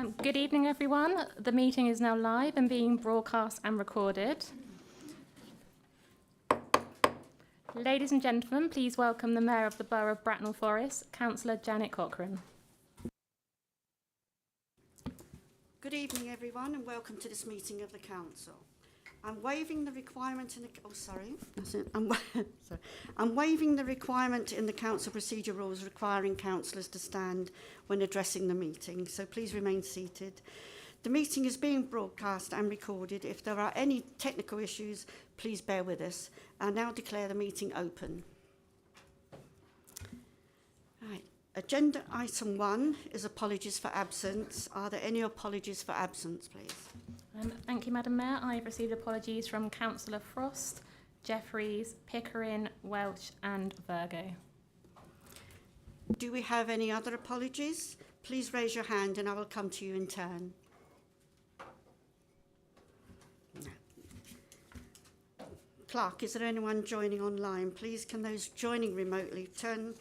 Good evening, everyone. The meeting is now live and being broadcast and recorded. Ladies and gentlemen, please welcome the Mayor of the Borough of Bracknell Forest, Councillor Janet Cochrane. Good evening, everyone, and welcome to this meeting of the Council. I'm waiving the requirement in the I'm waiving the requirement in the Council procedure rules requiring councillors to stand when addressing the meeting, so please remain seated. The meeting is being broadcast and recorded. If there are any technical issues, please bear with us. I now declare the meeting open. Right. Agenda item 1 is apologies for absence. Are there any apologies for absence, please? Thank you, Madam Mayor. I have received apologies from Councillor Frost, Jeffreys, Pickering, Welch and Virgo. Do we have any other apologies? Please raise your hand and I will come to you in turn. No. Clerk, is there anyone joining online? Please can those joining remotely turn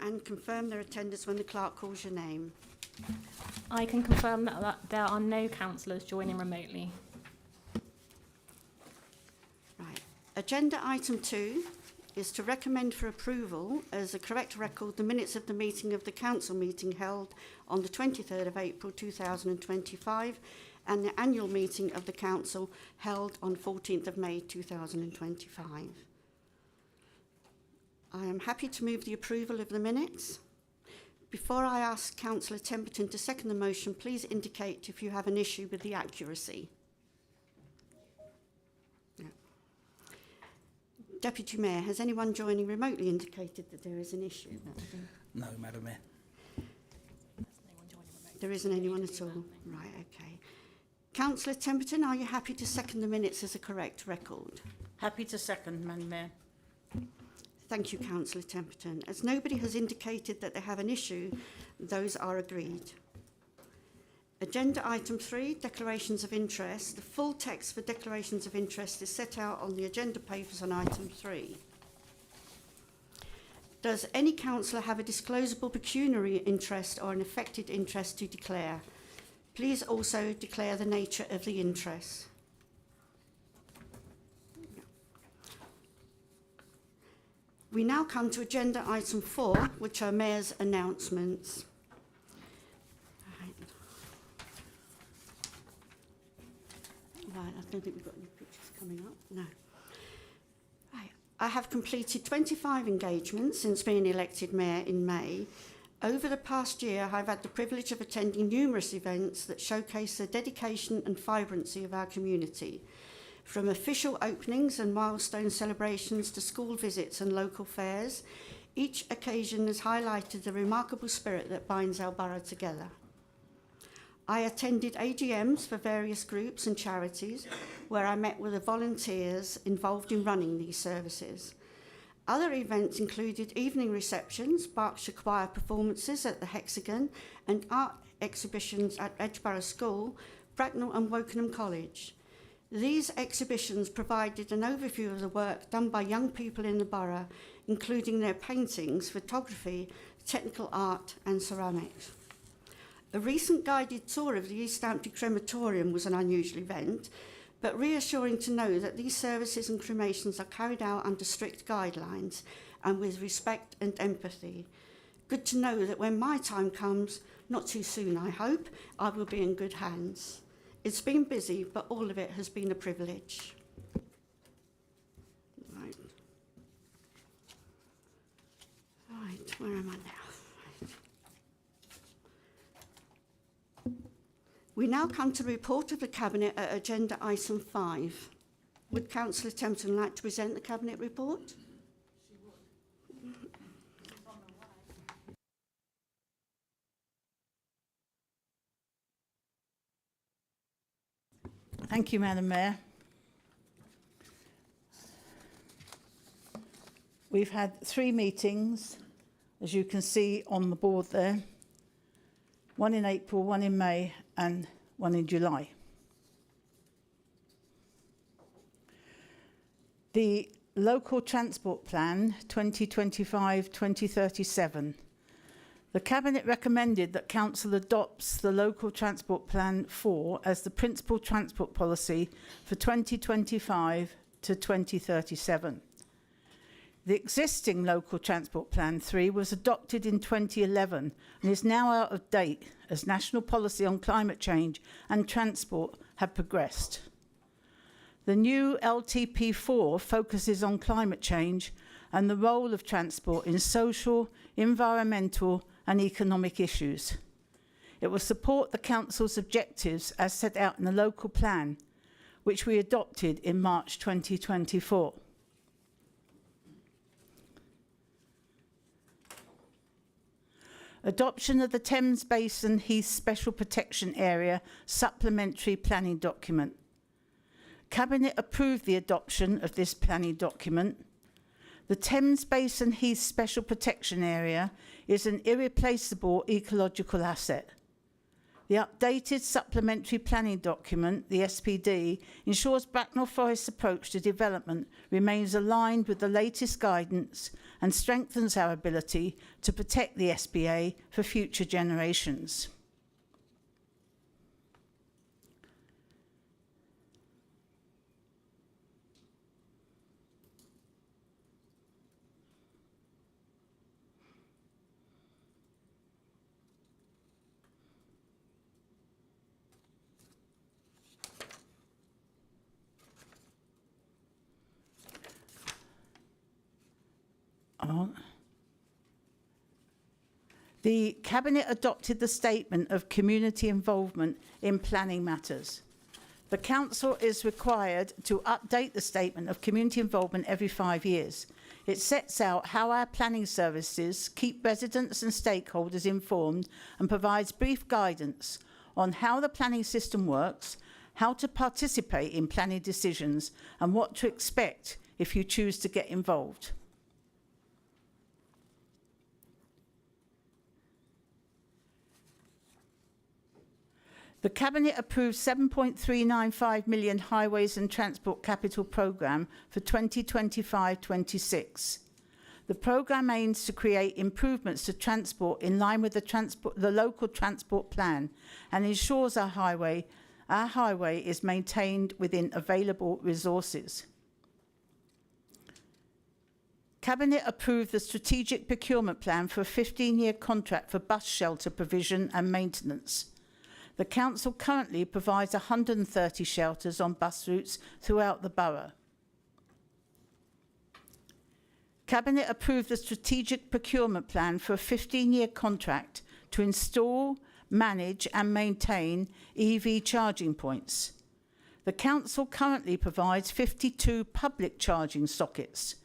and confirm their attendance when the clerk calls your name. I can confirm that there are no councillors joining remotely. Right. Agenda item 2 is to recommend for approval as a correct record the minutes of the meeting of the council meeting held on the 23rd of April 2025 and the annual meeting of the council held on 14th of May 2025. I am happy to move the approval of the minutes. Before I ask Councillor Temperton to second the motion, please indicate if you have an issue with the accuracy. No. Deputy Mayor, has anyone joining remotely indicated that there is an issue? No, Madam Mayor. There isn't anyone at all? Right, okay. Councillor Temperton, are you happy to second the minutes as a correct record? Happy to second, Madam Mayor. Thank you, Councillor Temperton. As nobody has indicated that they have an issue, those are agreed. Agenda item 3, declarations of interest. The full text for declarations of interest is set out on the agenda papers on item 3. Does any councillor have a disclosable pecuniary interest or an affected interest to declare? Please also declare the nature of the interest. We now come to agenda item 4, which are Mayor's announcements. Right, I don't think we've got any pictures coming up. No. Right. I have completed 25 engagements since being elected Mayor in May. Over the past year, I've had the privilege of attending numerous events that showcase the dedication and vibrancy of our community. From official openings and milestone celebrations to school visits and local fairs, each occasion has highlighted the remarkable spirit that binds our borough together. I attended AGMs for various groups and charities where I met with the volunteers involved in running these services. Other events included evening receptions, Berkshire Choir performances at the Hexagon and art exhibitions at Edgeborough School, Bracknell and Wokingham College. These exhibitions provided an overview of the work done by young people in the borough, including their paintings, photography, technical art and ceramics. A recent guided tour of the East Hampton Crematorium was an unusual event, but reassuring to know that these services and cremations are carried out under strict guidelines and with respect and empathy. Good to know that when my time comes, not too soon I hope, I will be in good hands. It's been busy, but all of it has been a privilege. Right, where am I now? Right. We now come to the report of the Cabinet at agenda item 5. Would Councillor Templeton like to present the Cabinet report? Thank you, Madam Mayor. We've had 3 meetings, as you can see on the board there. One in April, one in May, and one in July. The Local Transport Plan 2025-2037 The Cabinet recommended that Council adopts the Local Transport Plan 4 as the principal transport policy for 2025 to 2037. The existing Local Transport Plan 3 was adopted in 2011 and is now out of date as national policy on climate change and transport have progressed. The new LTP4 focuses on climate change and the role of transport in social, environmental and economic issues. It will support the Council's objectives as set out in the local plan, which we adopted in March 2024. Adoption of the Thames Basin Heath Special Protection Area Supplementary Planning Document. Cabinet approved the adoption of this planning document. The Thames Basin Heath Special Protection Area is an irreplaceable ecological asset. The updated supplementary planning document, the SPD, ensures Bracknell Forest's approach to development remains aligned with the latest guidance and strengthens our ability to protect the SBA for future generations. The Cabinet adopted the statement of community involvement in planning matters. The Council is required to update the statement of community involvement every 5 years. It sets out how our planning services keep residents and stakeholders informed and provides brief guidance on how the planning system works, how to participate in planning decisions, and what to expect if you choose to get involved. The Cabinet approved £7.395 million Highways and Transport Capital Programme for 2025-26. The programme aims to create improvements to transport in line with the local transport plan and ensures our highway is maintained within available resources. Cabinet approved the strategic procurement plan for a 15-year contract for bus shelter provision and maintenance. The Council currently provides 130 shelters on bus routes throughout the borough. Cabinet approved the strategic procurement plan for a 15-year contract to install, manage and maintain EV charging points. The Council currently provides 52 public charging sockets.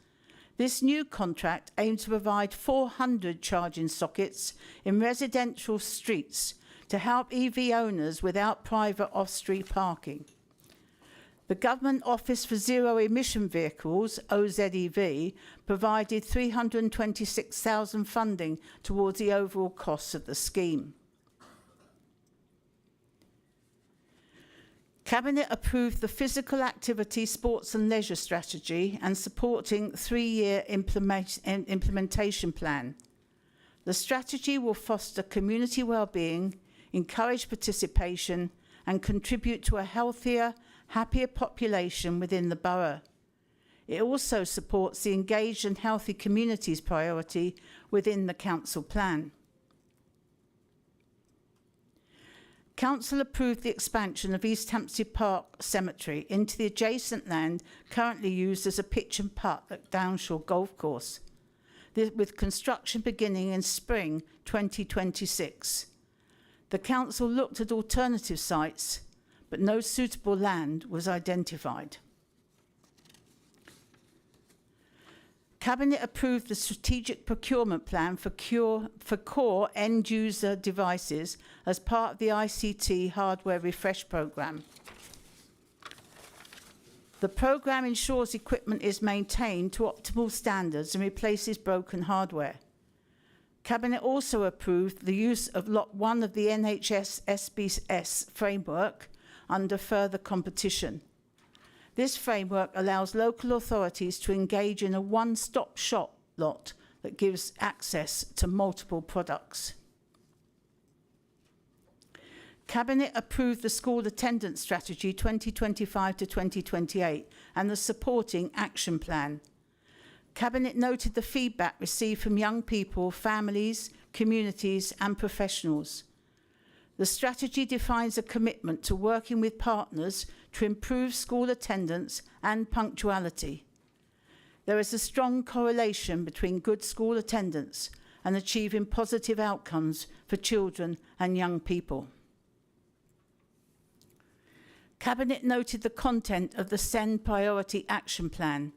This new contract aims to provide 400 charging sockets in residential streets to help EV owners without private off-street parking. The Government Office for Zero Emission Vehicles, OZEV, provided £326,000 funding towards the overall costs of the scheme. Cabinet approved the Physical Activity, Sports and Leisure Strategy and supporting 3-year implementation plan. The strategy will foster community well-being, encourage participation and contribute to a healthier, happier population within the borough. It also supports the engaged and healthy communities priority within the Council plan. Council approved the expansion of East Hampstead Park Cemetery into the adjacent land currently used as a pitch and putt at Downshore Golf Course, with construction beginning in spring 2026. The Council looked at alternative sites, but no suitable land was identified. Cabinet approved the strategic procurement plan for core end-user devices as part of the ICT hardware refresh programme. The programme ensures equipment is maintained to optimal standards and replaces broken hardware. Cabinet also approved the use of Lot 1 of the NHS SBS framework under further competition. This framework allows local authorities to engage in a one-stop shop lot that gives access to multiple products. Cabinet approved the School Attendance Strategy 2025 to 2028 and the supporting action plan. Cabinet noted the feedback received from young people, families, communities and professionals. The strategy defines a commitment to working with partners to improve school attendance and punctuality. There is a strong correlation between good school attendance and achieving positive outcomes for children and young people. Cabinet noted the content of the SEND Priority Action Plan.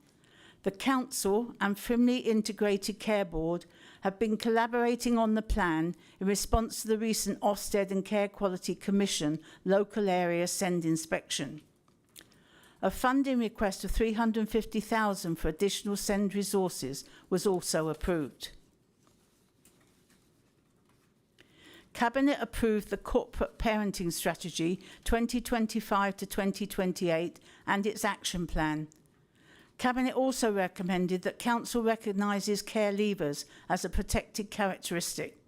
The Council and Frimley Integrated Care Board have been collaborating on the plan in response to the recent Ofsted and Care Quality Commission local area SEND inspection. A funding request of $350,000 for additional SEND resources was also approved. Cabinet approved the Corporate Parenting Strategy 2025 to 2028 and its action plan. Cabinet also recommended that Council recognises care leavers as a protected characteristic.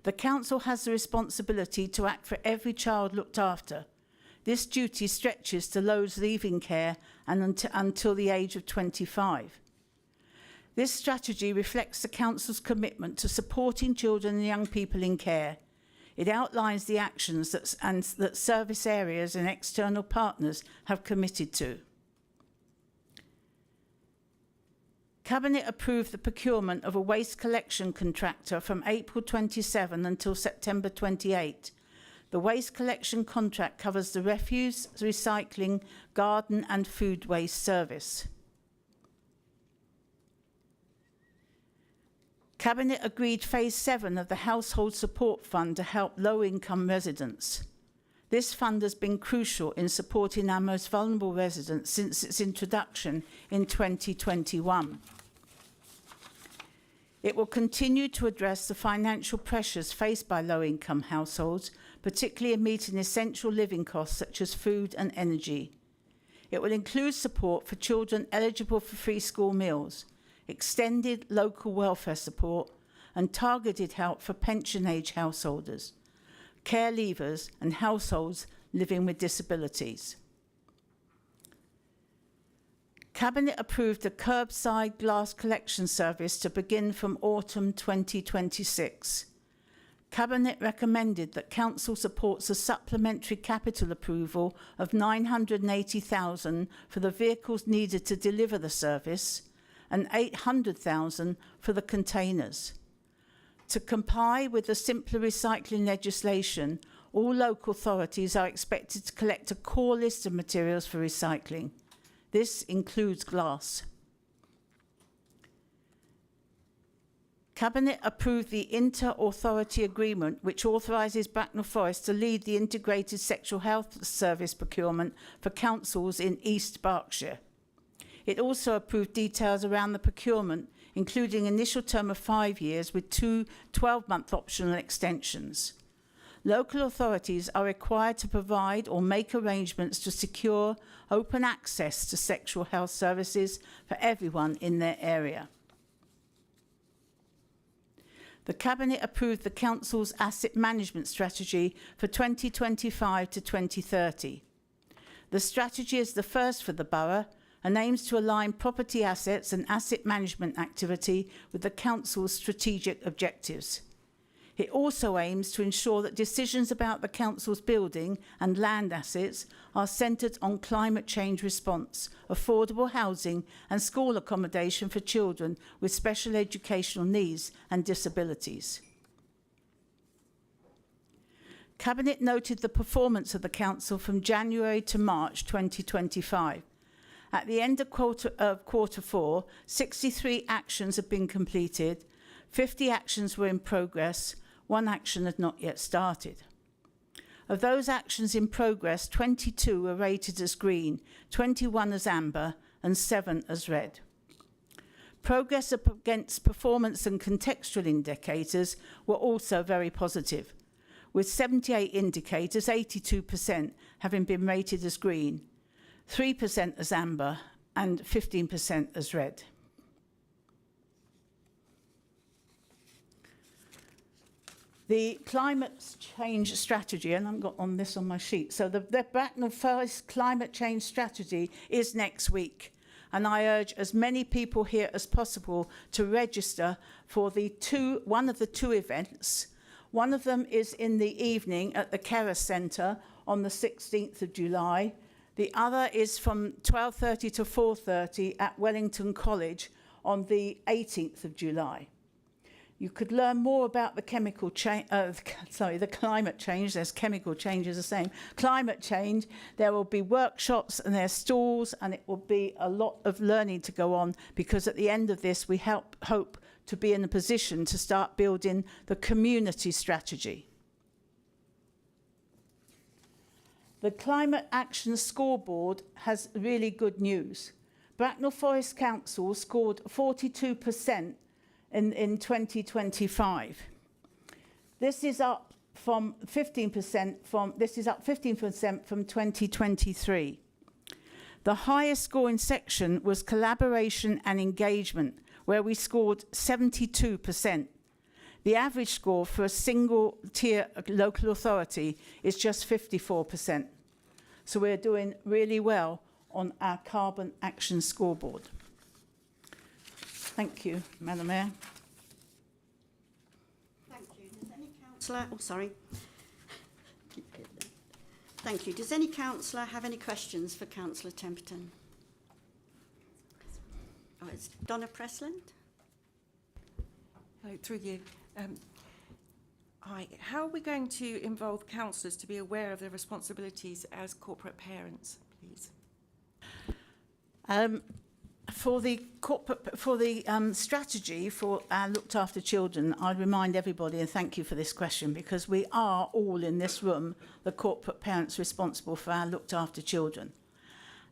The Council has the responsibility to act for every child looked after. This duty stretches to those leaving care and until the age of 25. This strategy reflects the Council's commitment to supporting children and young people in care. It outlines the actions that service areas and external partners have committed to. Cabinet approved the procurement of a waste collection contractor from April 27 until September 28. The waste collection contract covers the refuse, recycling, garden and food waste service. Cabinet agreed Phase 7 of the Household Support Fund to help low-income residents. This fund has been crucial in supporting our most vulnerable residents since its introduction in 2021. It will continue to address the financial pressures faced by low-income households, particularly in meeting essential living costs such as food and energy. It will include support for children eligible for free school meals, extended local welfare support and targeted help for pension-age householders, care leavers and households living with disabilities. Cabinet approved a curbside glass collection service to begin from autumn 2026. Cabinet recommended that Council supports a supplementary capital approval of $980,000 for the vehicles needed to deliver the service and $800,000 for the containers. To comply with the simpler recycling legislation, all local authorities are expected to collect a core list of materials for recycling. This includes glass. Cabinet approved the inter-authority agreement which authorises Bracknell Forest to lead the integrated sexual health service procurement for councils in East Berkshire. It also approved details around the procurement, including initial term of 5 years with 2 12-month optional extensions. Local authorities are required to provide or make arrangements to secure open access to sexual health services for everyone in their area. The Cabinet approved the Council's asset management strategy for 2025 to 2030. The strategy is the first for the borough and aims to align property assets and asset management activity with the Council's strategic objectives. It also aims to ensure that decisions about the Council's building and land assets are centred on climate change response, affordable housing and school accommodation for children with special educational needs and disabilities. Cabinet noted the performance of the Council from January to March 2025. At the end of quarter 4, 63 actions have been completed, 50 actions were in progress, 1 action had not yet started. Of those actions in progress, 22 were rated as green, 21 as amber, and 7 as red. Progress against performance and contextual indicators were also very positive, with 78 indicators, 82%, having been rated as green, 3% as amber, and 15% as red. The climate change strategy, and I've got on this on my sheet, so the Bracknell Forest climate change strategy is next week. And I urge as many people here as possible to register for one of the two events. One of them is in the evening at the Kerris Centre on the 16th of July. The other is from 12:30 to 4:30 at Wellington College on the 18th of July. You could learn more about the the climate change. There's chemical change is the same. Climate change. There will be workshops and there's stalls, and it will be a lot of learning to go on, because at the end of this, we hope to be in a position to start building the community strategy. The Climate Action Scoreboard has really good news. Bracknell Forest Council scored 42% in 2025. This is up from 15% from 2023. The highest scoring section was collaboration and engagement, where we scored 72%. The average score for a single tier local authority is just 54%. So we're doing really well on our carbon action scoreboard. Thank you, Madam Mayor. Thank you. Does any councillor... Oh, sorry. Thank you. Does any councillor have any questions for Councillor Templeton? Oh, it's Donna Presland. Hello, through you. Hi. How are we going to involve councillors to be aware of their responsibilities as corporate parents, please? For the strategy for our looked after children, I'd remind everybody, and thank you for this question, because we are all in this room the corporate parents responsible for our looked after children.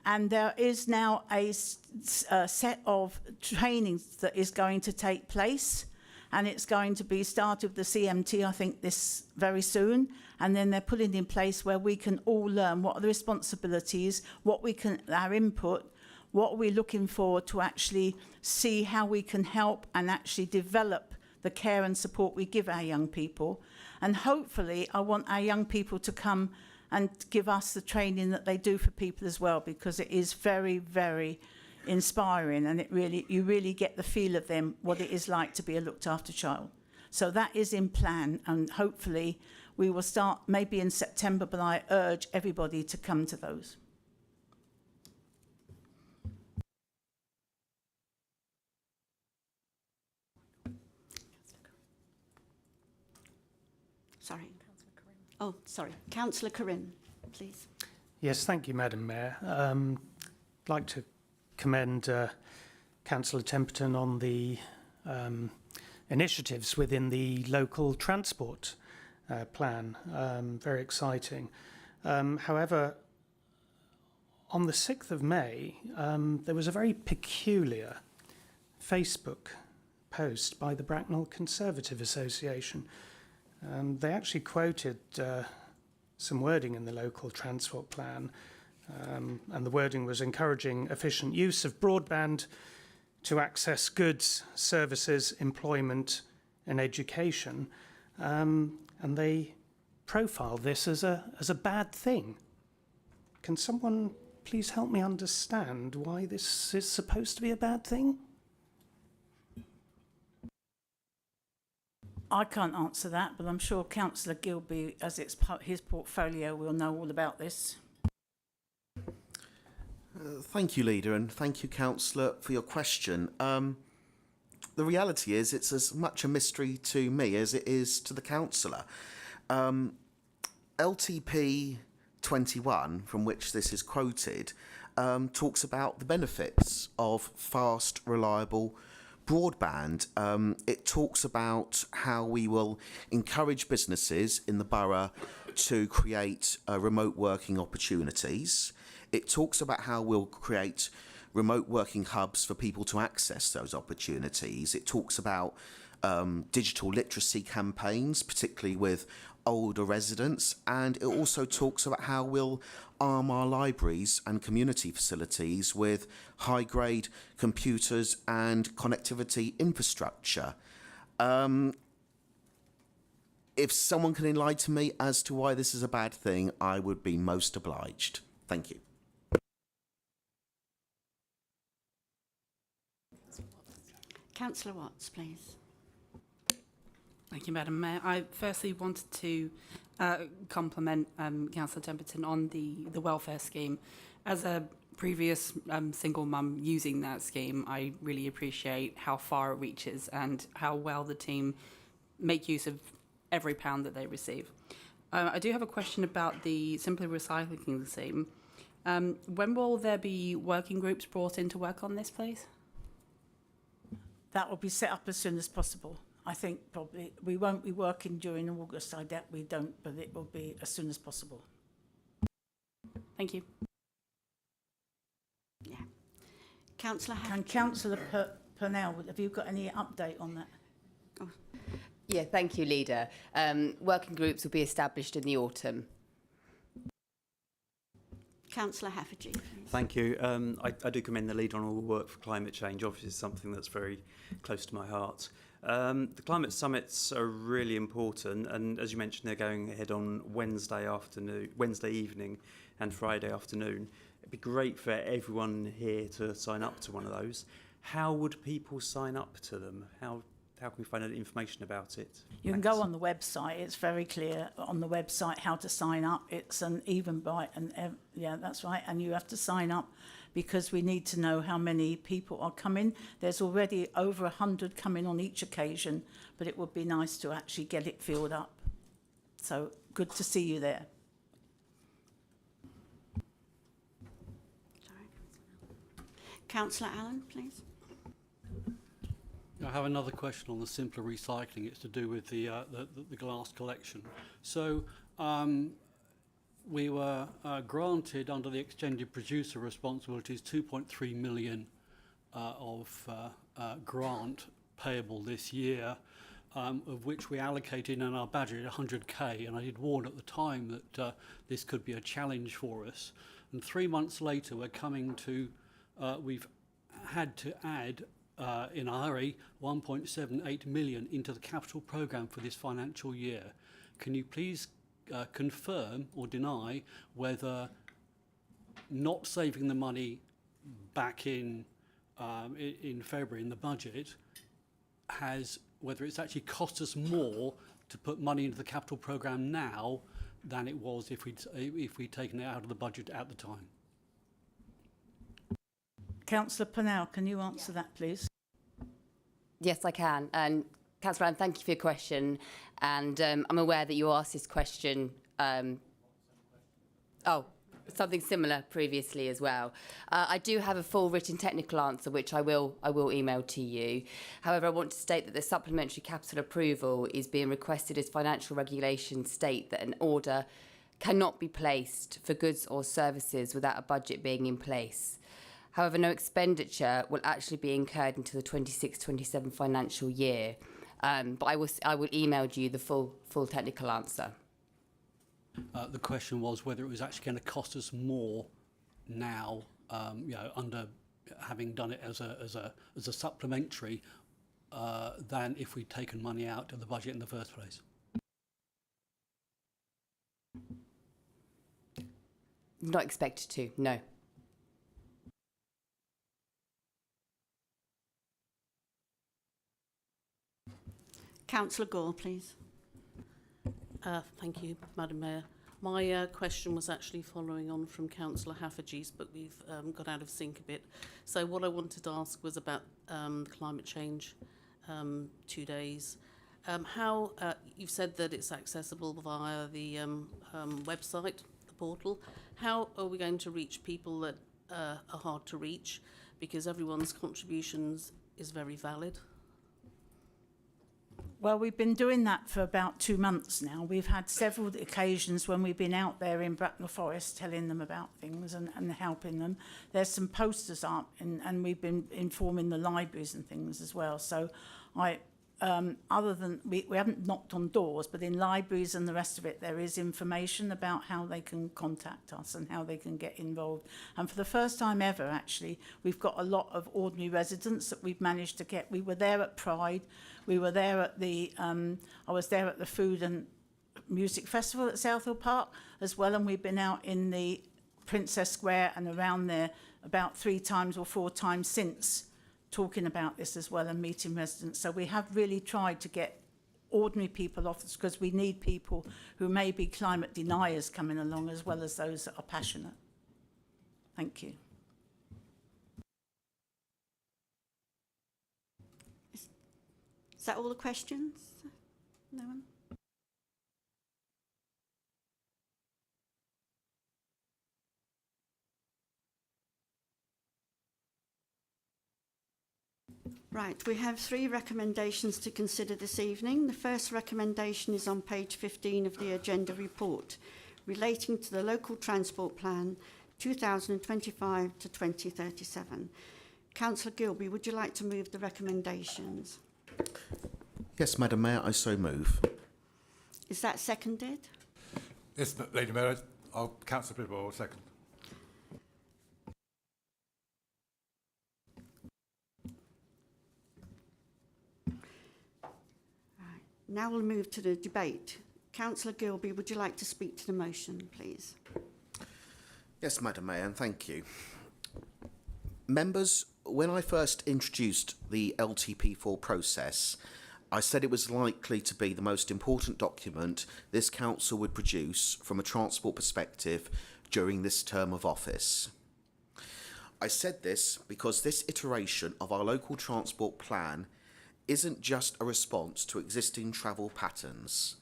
And there is now a set of trainings that is going to take place, and it's going to be started with the CMT, I think, this very soon. And then they're putting in place where we can all learn what are the responsibilities, our input, what are we looking for to actually see how we can help and actually develop the care and support we give our young people. And hopefully, I want our young people to come and give us the training that they do for people as well, because it is very, very inspiring, and you really get the feel of them, what it is like to be a looked after child. So that is in plan, and hopefully we will start maybe in September, but I urge everybody to come to those. Sorry. Oh, sorry. Councillor Corinne, please. Yes, thank you, Madam Mayor. I'd like to commend Councillor Templeton on the initiatives within the local transport plan. Very exciting. However, on the 6th of May, there was a very peculiar Facebook post by the Bracknell Conservative Association. They actually quoted some wording in the local transport plan, and the wording was encouraging efficient use of broadband to access goods, services, employment and education. And they profiled this as a bad thing. Can someone please help me understand why this is supposed to be a bad thing? I can't answer that, but I'm sure Councillor Gilby, as it's his portfolio, will know all about this. Thank you, Leader, and thank you, Councillor, for your question. The reality is it's as much a mystery to me as it is to the councillor. LTP 21, from which this is quoted, talks about the benefits of fast, reliable broadband. It talks about how we will encourage businesses in the borough to create remote working opportunities. It talks about how we'll create remote working hubs for people to access those opportunities. It talks about digital literacy campaigns, particularly with older residents, and it also talks about how we'll arm our libraries and community facilities with high-grade computers and connectivity infrastructure. if someone can enlighten me as to why this is a bad thing, I would be most obliged. Thank you. Councillor Watts, please. Thank you, Madam Mayor. I firstly wanted to compliment Councillor Temperton on the welfare scheme. As a previous single mum using that scheme, I really appreciate how far it reaches and how well the team make use of every pound that they receive. I do have a question about the Simply Recycling scheme. When will there be working groups brought in to work on this, please? That will be set up as soon as possible. I think probably we won't be working during August. I doubt we don't, but it will be as soon as possible. Thank you. Yeah. Councillor Can Councillor Purnell, have you got any update on that? Yeah, thank you, Leader. Working groups will be established in the autumn. Councillor Hafferty, please. Thank you. I do commend the lead on all the work for climate change. Obviously, it's something that's very close to my heart. The climate summits are really important, and as you mentioned, they're going ahead on Wednesday evening, and Friday afternoon. It'd be great for everyone here to sign up to one of those. How would people sign up to them? How can we find out information about it? You can go on the website. It's very clear on the website how to sign up. It's an Eventbrite, and yeah, that's right. And you have to sign up because we need to know how many people are coming. There's already over 100 coming on each occasion, but it would be nice to actually get it filled up. So good to see you there. Sorry. Councillor Allen, please. I have another question on the simpler recycling. It's to do with the glass collection. So we were granted under the extended producer responsibilities 2.3 million of grant payable this year, of which we allocated in our budget 100k, and I did warn at the time that this could be a challenge for us. And 3 months later, we've had to add in a hurry 1.78 million into the capital programme for this financial year. Can you please confirm or deny whether not saving the money back in February in the budget whether it's actually cost us more to put money into the capital programme now than it was if we'd taken it out of the budget at the time? Councillor Purnell, can you answer that, please? Yes, I can. And Councillor Allen, thank you for your question. And I'm aware that you asked this question, something similar previously as well. I do have a full written technical answer, which I will email to you. However, I want to state that the supplementary capital approval is being requested as financial regulations state that an order cannot be placed for goods or services without a budget being in place. However, no expenditure will actually be incurred until the 26-27 financial year. But I will email you the full technical answer. The question was whether it was actually going to cost us more now, under having done it as a supplementary, than if we'd taken money out of the budget in the first place. Not expected to, no. Councillor Gore, please. Thank you, Madam Mayor. My question was actually following on from Councillor Hafferty's, but we've got out of sync a bit. So what I wanted to ask was about climate change 2 days. How you've said that it's accessible via the website, the portal. How are we going to reach people that are hard to reach? Because everyone's contributions is very valid. Well, we've been doing that for about 2 months now. We've had several occasions when we've been out there in Bracknell Forest telling them about things and helping them. There's some posters up and we've been informing the libraries and things as well. So other than we haven't knocked on doors, but in libraries and the rest of it, there is information about how they can contact us and how they can get involved. And for the first time ever, actually, we've got a lot of ordinary residents that we've managed to get. We were there at Pride. We were there at the, I was there at the Food and Music Festival at Southall Park as well, and we've been out in the Princess Square and around there about 3 times or 4 times since, talking about this as well and meeting residents. So we have really tried to get ordinary people off this, because we need people who may be climate deniers coming along as well as those that are passionate. Thank you. Is that all the questions? No one? Right, we have 3 recommendations to consider this evening. The first recommendation is on page 15 of the agenda report, relating to the Local Transport Plan 2025 to 2037. Councillor Gilby, would you like to move the recommendations? Yes, Madam Mayor, I so move. Is that seconded? Yes, Lady Mayor, Councillor Bidwell will second. Now we'll move to the debate. Councillor Gilby, would you like to speak to the motion, please? Yes, Madam Mayor, and thank you. Members, when I first introduced the LTP4 process, I said it was likely to be the most important document this council would produce from a transport perspective during this term of office. I said this because this iteration of our local transport plan isn't just a response to existing travel patterns.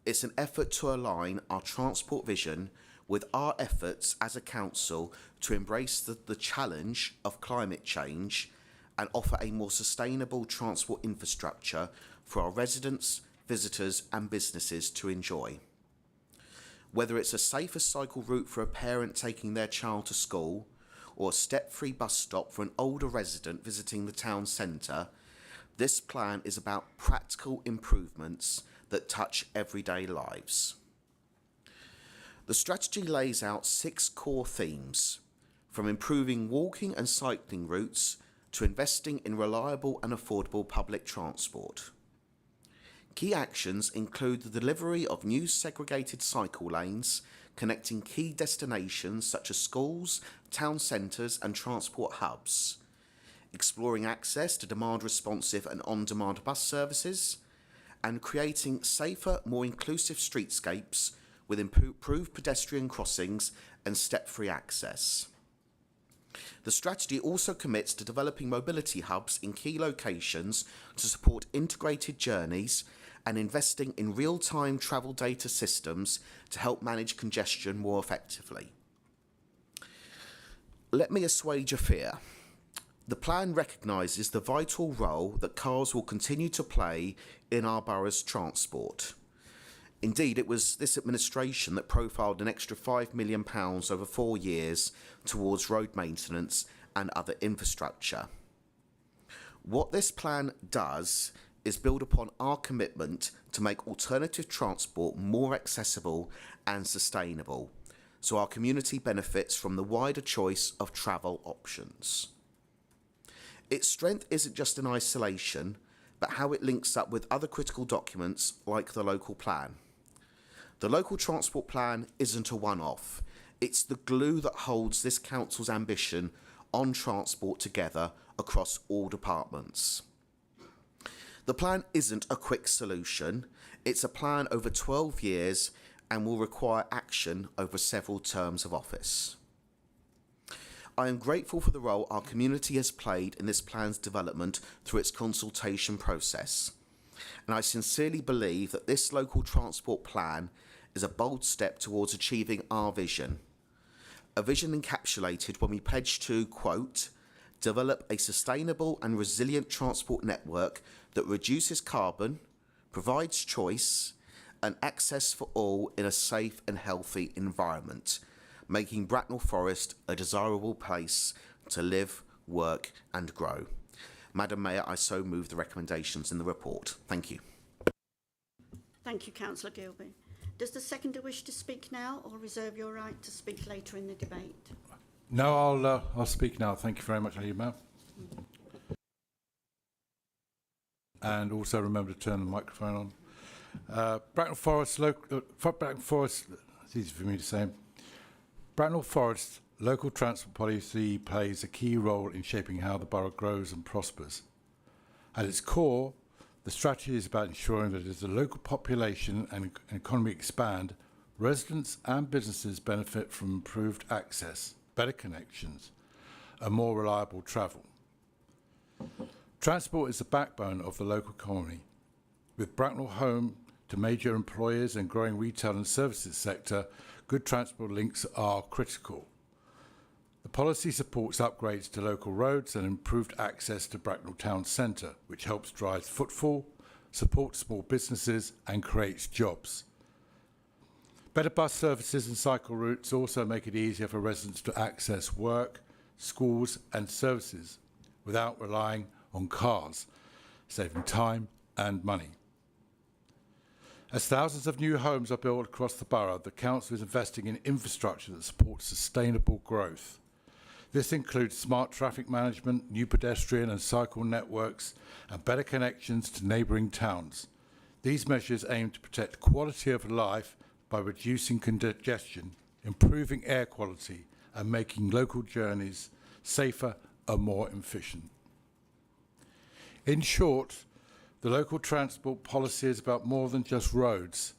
It's an effort to align our transport vision with our efforts as a council to embrace the challenge of climate change and offer a more sustainable transport infrastructure for our residents, visitors and businesses to enjoy. Whether it's a safer cycle route for a parent taking their child to school, or a step-free bus stop for an older resident visiting the town centre, this plan is about practical improvements that touch everyday lives. The strategy lays out 6 core themes, from improving walking and cycling routes to investing in reliable and affordable public transport. Key actions include the delivery of new segregated cycle lanes connecting key destinations such as schools, town centres and transport hubs, exploring access to demand-responsive and on-demand bus services, and creating safer, more inclusive streetscapes with improved pedestrian crossings and step-free access. The strategy also commits to developing mobility hubs in key locations to support integrated journeys and investing in real-time travel data systems to help manage congestion more effectively. Let me assuage a fear. The plan recognises the vital role that cars will continue to play in our borough's transport. Indeed, it was this administration that profiled an extra £5 million over 4 years towards road maintenance and other infrastructure. What this plan does is build upon our commitment to make alternative transport more accessible and sustainable, so our community benefits from the wider choice of travel options. Its strength isn't just in isolation, but how it links up with other critical documents like the local plan. The local transport plan isn't a one-off. It's the glue that holds this council's ambition on transport together across all departments. The plan isn't a quick solution. It's a plan over 12 years and will require action over several terms of office. I am grateful for the role our community has played in this plan's development through its consultation process. And I sincerely believe that this local transport plan is a bold step towards achieving our vision. A vision encapsulated when we pledged to, quote, develop a sustainable and resilient transport network that reduces carbon, provides choice and access for all in a safe and healthy environment, making Bracknell Forest a desirable place to live, work and grow. Madam Mayor, I so move the recommendations in the report. Thank you. Thank you, Councillor Gilby. Does the seconder wish to speak now or reserve your right to speak later in the debate? No, I'll speak now. Thank you very much, Lady Mayor. And also remember to turn the microphone on. Bracknell Forest, it's easy for me to say. Bracknell Forest local transport policy plays a key role in shaping how the borough grows and prospers. At its core, the strategy is about ensuring that as the local population and economy expand, residents and businesses benefit from improved access, better connections, and more reliable travel. Transport is the backbone of the local economy. With Bracknell home to major employers and growing retail and services sector, good transport links are critical. The policy supports upgrades to local roads and improved access to Bracknell town centre, which helps drive footfall, supports small businesses and creates jobs. Better bus services and cycle routes also make it easier for residents to access work, schools and services without relying on cars, saving time and money. As thousands of new homes are built across the borough, the council is investing in infrastructure that supports sustainable growth. This includes smart traffic management, new pedestrian and cycle networks, and better connections to neighbouring towns. These measures aim to protect quality of life by reducing congestion, improving air quality, and making local journeys safer and more efficient. In short, the local transport policy is about more than just roads.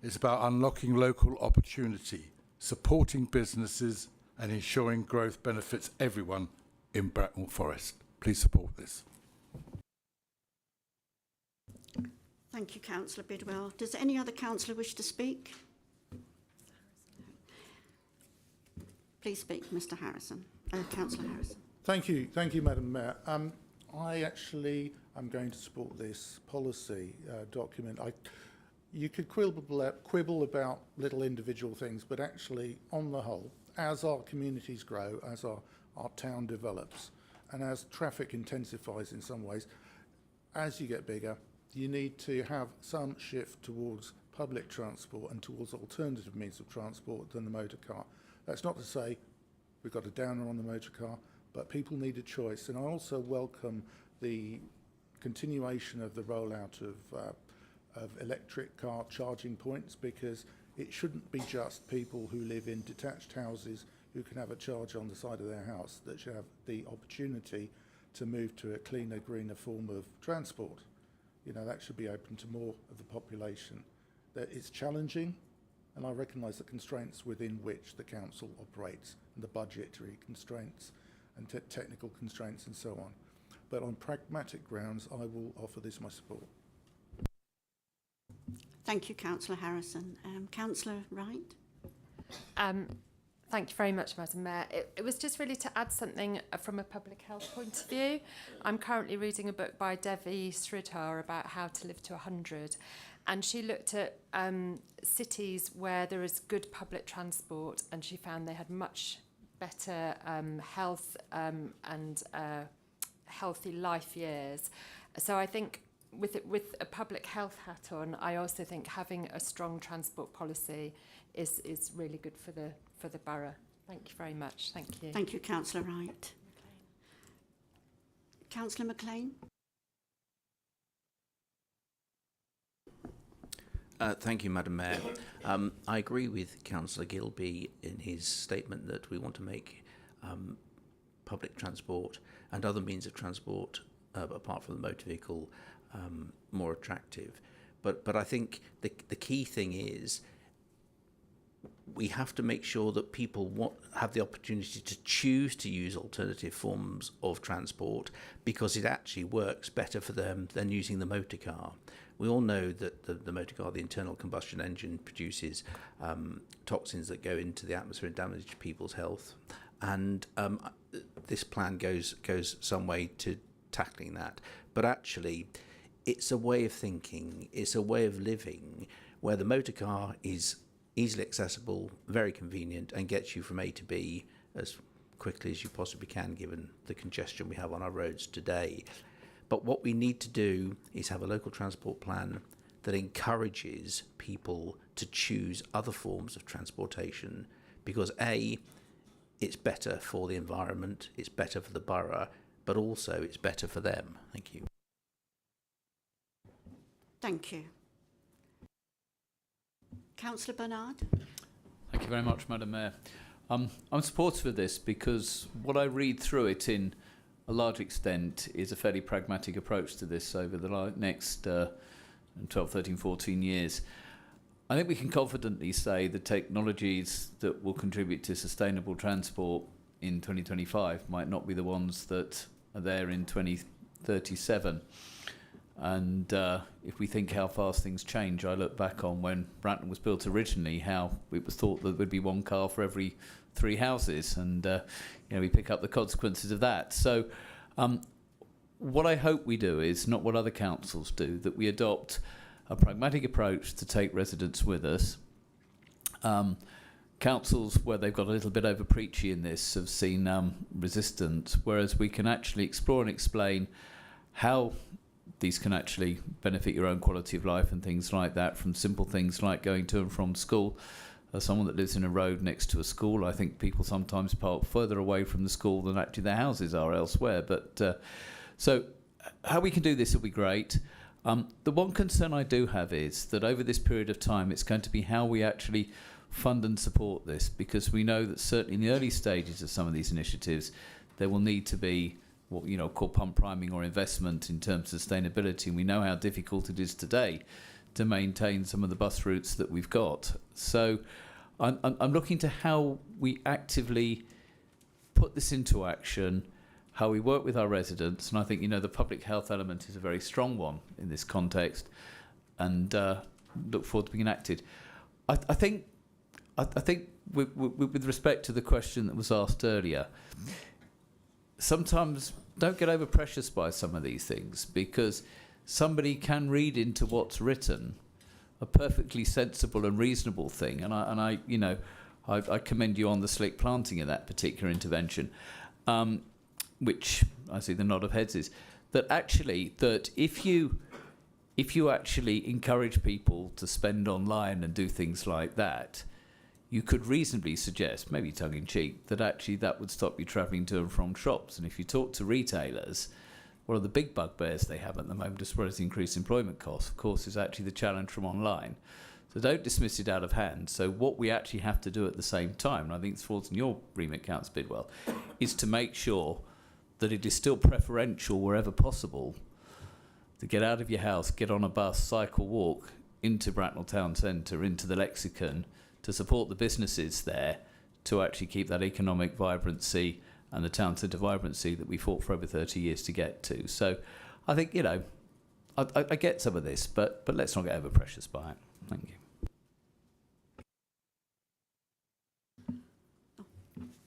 It's about unlocking local opportunity, supporting businesses, and ensuring growth benefits everyone in Bracknell Forest. Please support this. Thank you, Councillor Bidwell. Does any other councillor wish to speak? Please speak, Mr. Harrison. Councillor Harrison. Thank you, Madam Mayor. I actually am going to support this policy document. You could quibble about little individual things, but actually, on the whole, as our communities grow, as our town develops, and as traffic intensifies in some ways, as you get bigger, you need to have some shift towards public transport and towards alternative means of transport than the motor car. That's not to say we've got a downer on the motor car, but people need a choice. And I also welcome the continuation of the rollout of electric car charging points, because it shouldn't be just people who live in detached houses who can have a charge on the side of their house that should have the opportunity to move to a cleaner, greener form of transport. You know, that should be open to more of the population. That it's challenging, and I recognise the constraints within which the council operates, and the budgetary constraints and technical constraints and so on. But on pragmatic grounds, I will offer this my support. Thank you, Councillor Harrison. Councillor Wright. Thank you very much, Madam Mayor. It was just really to add something from a public health point of view. I'm currently reading a book by Devi Sridhar about how to live to 100. And she looked at cities where there is good public transport, and she found they had much better health and healthy life years. So I think with a public health hat on, I also think having a strong transport policy is really good for the borough. Thank you very much. Thank you. Thank you, Councillor Wright. Councillor McLean. Thank you, Madam Mayor. I agree with Councillor Gilby in his statement that we want to make public transport and other means of transport, apart from the motor vehicle, more attractive. But I think the key thing is we have to make sure that people have the opportunity to choose to use alternative forms of transport, because it actually works better for them than using the motor car. We all know that the motor car, the internal combustion engine, produces toxins that go into the atmosphere and damage people's health. And this plan goes some way to tackling that. But actually, it's a way of thinking, it's a way of living, where the motor car is easily accessible, very convenient, and gets you from A to B as quickly as you possibly can, given the congestion we have on our roads today. But what we need to do is have a local transport plan that encourages people to choose other forms of transportation, because A, it's better for the environment, it's better for the borough, but also it's better for them. Thank you. Thank you. Councillor Bernard. Thank you very much, Madam Mayor. I'm supportive of this because what I read through it in a large extent is a fairly pragmatic approach to this over the next 12, 13, 14 years. I think we can confidently say the technologies that will contribute to sustainable transport in 2025 might not be the ones that are there in 2037. And if we think how fast things change, I look back on when Bratton was built originally, how it was thought that there would be one car for every 3 houses, and we pick up the consequences of that. So what I hope we do is not what other councils do, that we adopt a pragmatic approach to take residents with us. Councils where they've got a little bit over preachy in this have seen resistance, whereas we can actually explore and explain how these can actually benefit your own quality of life and things like that, from simple things like going to and from school. As someone that lives in a road next to a school, I think people sometimes park further away from the school than actually their houses are elsewhere. But so how we can do this will be great. The one concern I do have is that over this period of time, it's going to be how we actually fund and support this, because we know that certainly in the early stages of some of these initiatives, there will need to be what called pump priming or investment in terms of sustainability. And we know how difficult it is today to maintain some of the bus routes that we've got. So I'm looking to how we actively put this into action, how we work with our residents, and I think the public health element is a very strong one in this context, and look forward to being enacted. I think with respect to the question that was asked earlier, sometimes don't get over precious by some of these things, because somebody can read into what's written a perfectly sensible and reasonable thing, and I commend you on the slick planting of that particular intervention. Which I see the nod of heads is that if you actually encourage people to spend online and do things like that, you could reasonably suggest, maybe tongue in cheek, that actually that would stop you travelling to and from shops. And if you talk to retailers, one of the big bugbears they have at the moment, as well as the increased employment costs, of course, is actually the challenge from online. So don't dismiss it out of hand. So what we actually have to do at the same time, and I think it falls in your remit, Councillor Bidwell, is to make sure that it is still preferential wherever possible to get out of your house, get on a bus, cycle, walk into Bracknell Town Centre, into the Lexicon, to support the businesses there, to actually keep that economic vibrancy and the town centre vibrancy that we fought for over 30 years to get to. So I think, I get some of this, but let's not get over precious by it. Thank you.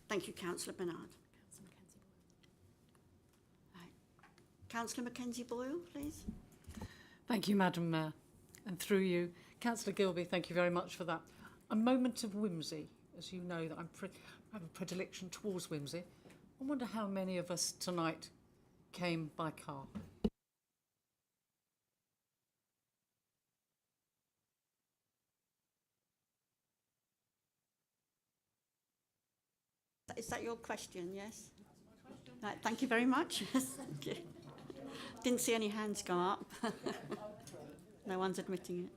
Thank you, Councillor Bernard. Councillor Mackenzie Boyle, please. Thank you, Madam Mayor. And through you, Councillor Gilby, thank you very much for that. A moment of whimsy, as you know that I have a predilection towards whimsy. I wonder how many of us tonight came by car. Is that your question? Yes. Right, thank you very much. Yes, thank you. Didn't see any hands go up. No one's admitting it.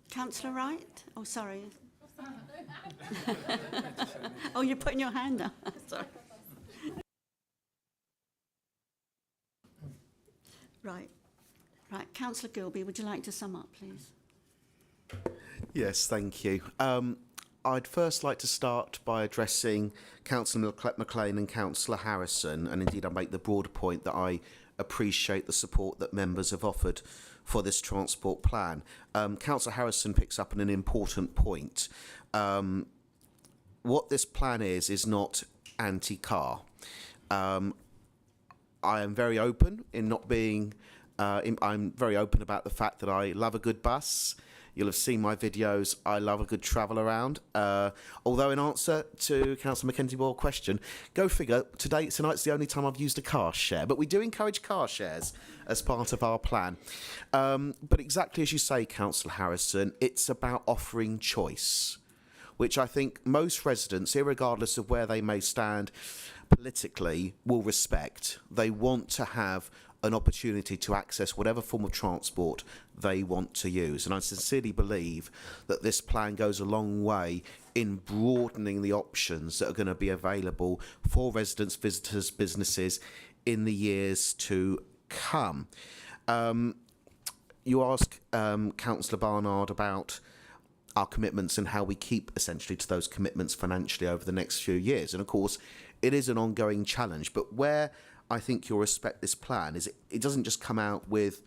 Councillor Wright? Oh, sorry. Oh, you're putting your hand up. Sorry. Right. Councillor Gilby, would you like to sum up, please? Yes, thank you. I'd first like to start by addressing Councillor McLean and Councillor Harrison, and indeed I make the broader point that I appreciate the support that members have offered for this transport plan. Councillor Harrison picks up on an important point. What this plan is not anti-car. I am very open in not being... I'm very open about the fact that I love a good bus. You'll have seen my videos. I love a good travel around. Although in answer to Councillor Mackenzie-Boyle's question, go figure, tonight's the only time I've used a car share. But we do encourage car shares as part of our plan. But exactly as you say, Councillor Harrison, it's about offering choice, which I think most residents, irregardless of where they may stand politically, will respect. They want to have an opportunity to access whatever form of transport they want to use. And I sincerely believe that this plan goes a long way in broadening the options that are going to be available for residents, visitors, businesses in the years to come. You ask Councillor Barnard about our commitments and how we keep essentially to those commitments financially over the next few years. And of course, it is an ongoing challenge, but where I think you'll respect this plan is it doesn't just come out with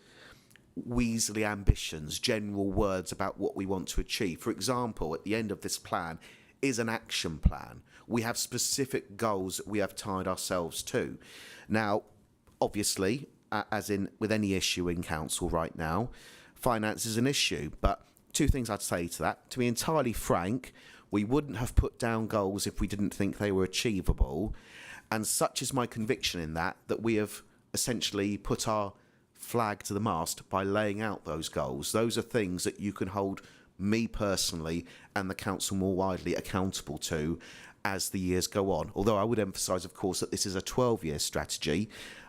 weaselly ambitions, general words about what we want to achieve. For example, at the end of this plan is an action plan. We have specific goals that we have tied ourselves to. Now, obviously, as in with any issue in council right now, finance is an issue, but two things I'd say to that. To be entirely frank, we wouldn't have put down goals if we didn't think they were achievable. And such is my conviction in that we have essentially put our flag to the mast by laying out those goals. Those are things that you can hold me personally and the council more widely accountable to as the years go on. Although I would emphasise, of course, that this is a 12-year strategy.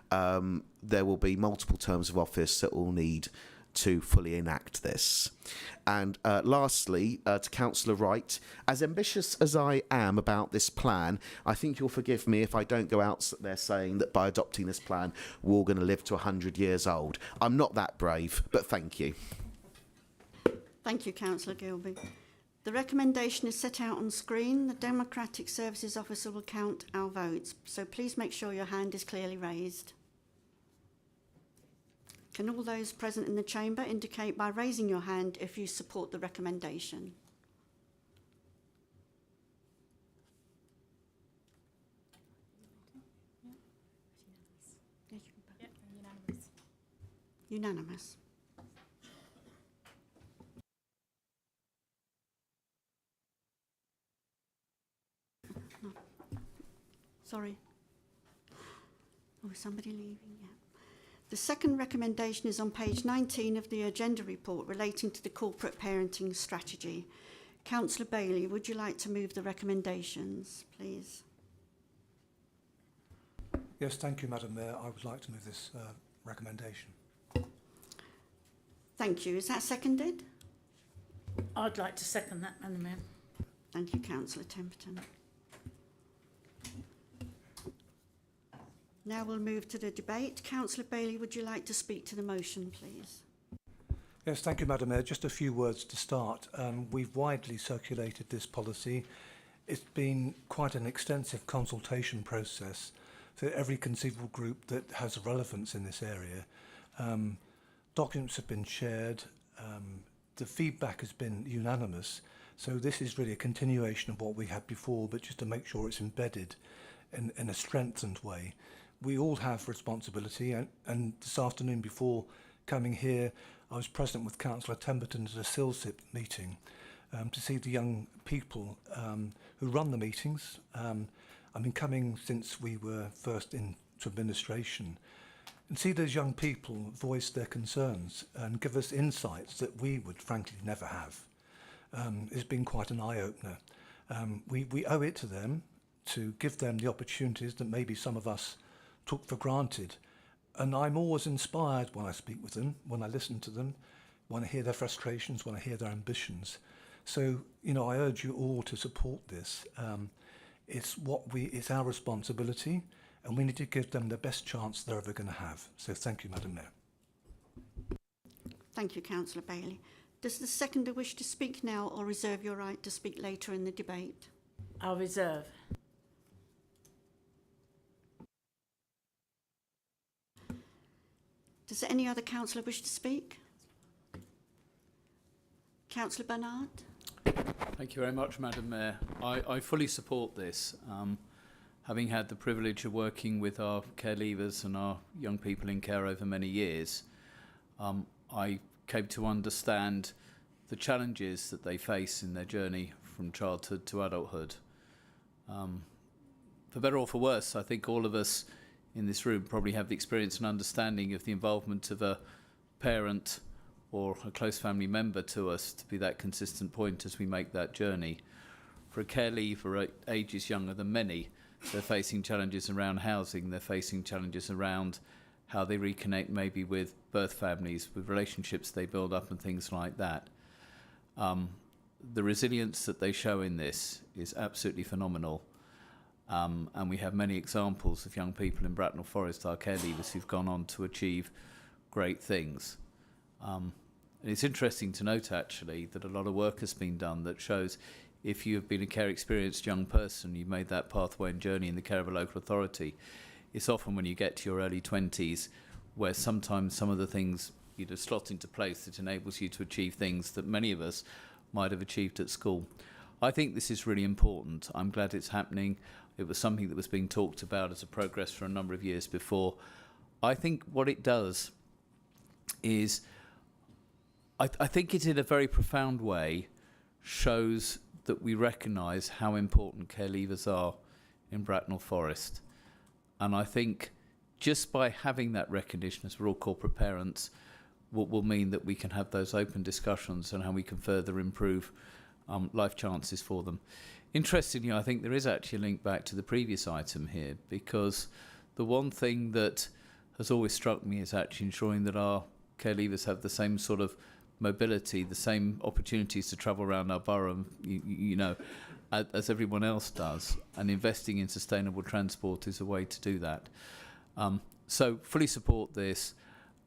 There will be multiple terms of office that will need to fully enact this. And lastly, to Councillor Wright, as ambitious as I am about this plan, I think you'll forgive me if I don't go out there saying that by adopting this plan, we're all going to live to 100 years old. I'm not that brave, but thank you. Thank you, Councillor Gilby. The recommendation is set out on screen. The Democratic Services Officer will count our votes, so please make sure your hand is clearly raised. Can all those present in the chamber indicate by raising your hand if you support the recommendation? Unanimous. No. Sorry. Oh, is somebody leaving? Yeah. The second recommendation is on page 19 of the agenda report relating to the corporate parenting strategy. Councillor Bailey, would you like to move the recommendations, please? Yes, thank you, Madam Mayor. I would like to move this recommendation. Thank you. Is that seconded? I'd like to second that, Madam Mayor. Thank you, Councillor Temperton. Now we'll move to the debate. Councillor Bailey, would you like to speak to the motion, please? Yes, thank you, Madam Mayor. Just a few words to start. We've widely circulated this policy. It's been quite an extensive consultation process for every conceivable group that has relevance in this area. Documents have been shared. The feedback has been unanimous. So this is really a continuation of what we had before, but just to make sure it's embedded in a strengthened way. We all have responsibility, and this afternoon before coming here, I was present with Councillor Temperton at a SILSIP meeting to see the young people who run the meetings. I've been coming since we were first into administration, and see those young people voice their concerns and give us insights that we would frankly never have. It's been quite an eye-opener. We owe it to them to give them the opportunities that maybe some of us took for granted. And I'm always inspired when I speak with them, when I listen to them, when I hear their frustrations, when I hear their ambitions. So, you know, I urge you all to support this. It's our responsibility, and we need to give them the best chance they're ever going to have. So thank you, Madam Mayor. Thank you, Councillor Bailey. Does the seconder wish to speak now or reserve your right to speak later in the debate? I'll reserve. Does any other councillor wish to speak? Councillor Bernard? Thank you very much, Madam Mayor. I fully support this. Having had the privilege of working with our care leavers and our young people in care over many years, I came to understand the challenges that they face in their journey from childhood to adulthood. For better or for worse, I think all of us in this room probably have the experience and understanding of the involvement of a parent or a close family member to us to be that consistent point as we make that journey. For a care leaver at ages younger than many, they're facing challenges around housing, they're facing challenges around how they reconnect maybe with birth families, with relationships they build up and things like that. The resilience that they show in this is absolutely phenomenal. And we have many examples of young people in Bracknell Forest, our care leavers, who've gone on to achieve great things. And it's interesting to note, actually, that a lot of work has been done that shows if you have been a care-experienced young person, you've made that pathway and journey in the care of a local authority, it's often when you get to your early 20s where sometimes some of the things slot into place that enables you to achieve things that many of us might have achieved at school. I think this is really important. I'm glad it's happening. It was something that was being talked about as a progress for a number of years before. I think what it does is, I think it in a very profound way shows that we recognise how important care leavers are in Bracknell Forest. And I think just by having that recognition as we're all corporate parents will mean that we can have those open discussions on how we can further improve life chances for them. Interestingly, I think there is actually a link back to the previous item here, because the one thing that has always struck me is actually ensuring that our care leavers have the same sort of mobility, the same opportunities to travel around our borough, as everyone else does, and investing in sustainable transport is a way to do that. So fully support this,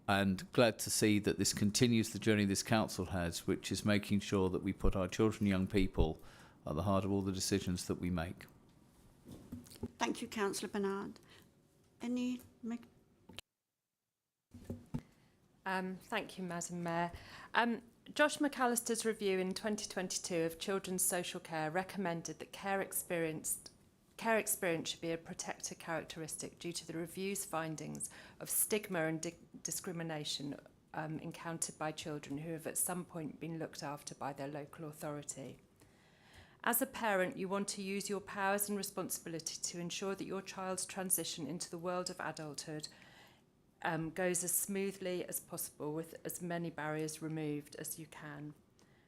and glad to see that this continues the journey this council has, which is making sure that we put our children and young people at the heart of all the decisions that we make. Thank you, Councillor Bernard. Thank you, Madam Mayor. Josh McAllister's review in 2022 of children's social care recommended that care experience should be a protected characteristic due to the review's findings of stigma and discrimination encountered by children who have at some point been looked after by their local authority. As a parent, you want to use your powers and responsibility to ensure that your child's transition into the world of adulthood goes as smoothly as possible with as many barriers removed as you can.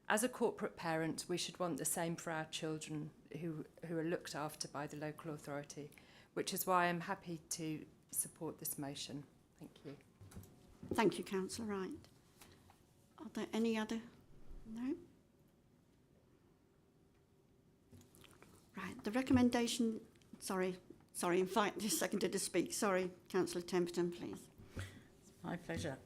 As a corporate parent, we should want the same for our children who are looked after by the local authority, which is why I'm happy to support this motion. Thank you. Thank you, Councillor Wright. Are there any other? No? Right, the recommendation, sorry, invite the seconder to speak. Sorry, Councillor Templeton, please. My pleasure.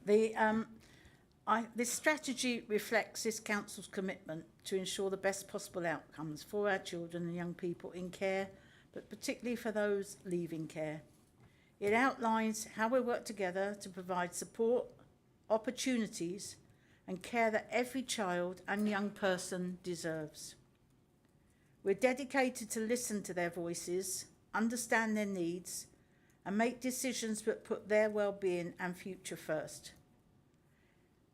This strategy reflects this council's commitment to ensure the best possible outcomes for our children and young people in care, but particularly for those leaving care. It outlines how we work together to provide support, opportunities, and care that every child and young person deserves. We're dedicated to listen to their voices, understand their needs, and make decisions that put their well-being and future first.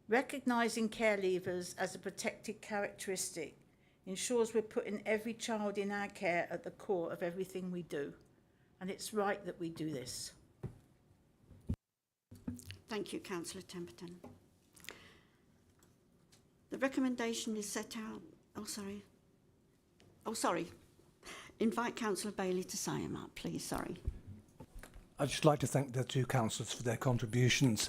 Recognising care leavers as a protected characteristic ensures we're putting every child in our care at the core of everything we do, and it's right that we do this. Thank you, Councillor Templeton. The recommendation is set out. Sorry. Invite Councillor Bailey to sign him up, please. Sorry. I'd just like to thank the two councillors for their contributions.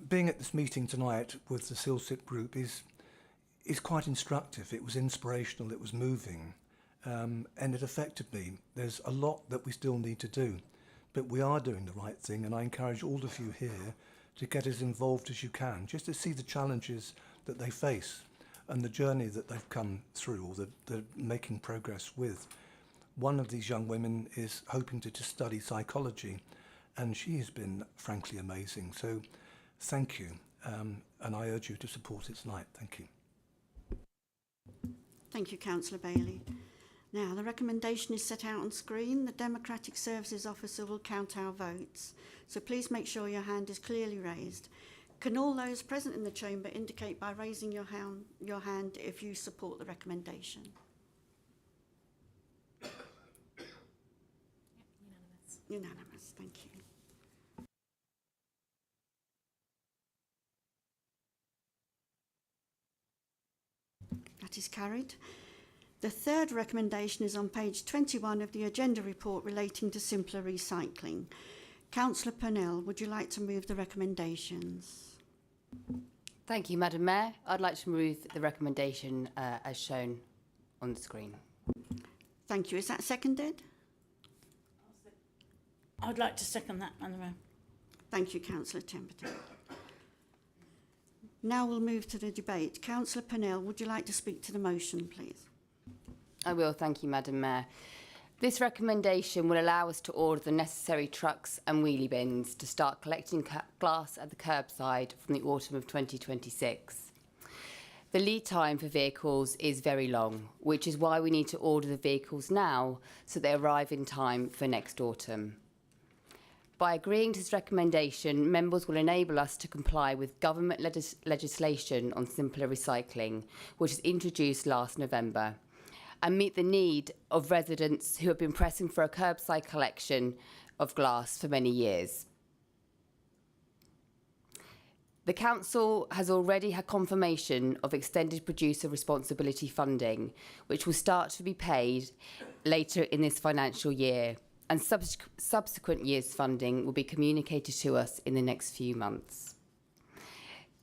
Being at this meeting tonight with the SILSIP group is quite instructive. It was inspirational, it was moving, and it affected me. There's a lot that we still need to do, but we are doing the right thing, and I encourage all of you here to get as involved as you can, just to see the challenges that they face and the journey that they've come through, or that they're making progress with. One of these young women is hoping to study psychology, and she has been frankly amazing. So thank you, and I urge you to support it tonight. Thank you. Thank you, Councillor Bailey. Now, the recommendation is set out on screen. The Democratic Services Officer will count our votes. So please make sure your hand is clearly raised. Can all those present in the chamber indicate by raising your hand if you support the recommendation? Unanimous, thank you. That is carried. The third recommendation is on page 21 of the agenda report relating to simpler recycling. Councillor Purnell, would you like to move the recommendations? Thank you, Madam Mayor. I'd like to move the recommendation as shown on the screen. Thank you. Is that seconded? I'd like to second that, Madam Mayor. Thank you, Councillor Temperton. Now we'll move to the debate. Councillor Purnell, would you like to speak to the motion, please? I will, thank you, Madam Mayor. This recommendation will allow us to order the necessary trucks and wheelie bins to start collecting glass at the curbside from the autumn of 2026. The lead time for vehicles is very long, which is why we need to order the vehicles now so they arrive in time for next autumn. By agreeing to this recommendation, members will enable us to comply with government legislation on simpler recycling, which was introduced last November, and meet the need of residents who have been pressing for a curbside collection of glass for many years. The Council has already had confirmation of extended producer responsibility funding, which will start to be paid later in this financial year, and subsequent years' funding will be communicated to us in the next few months.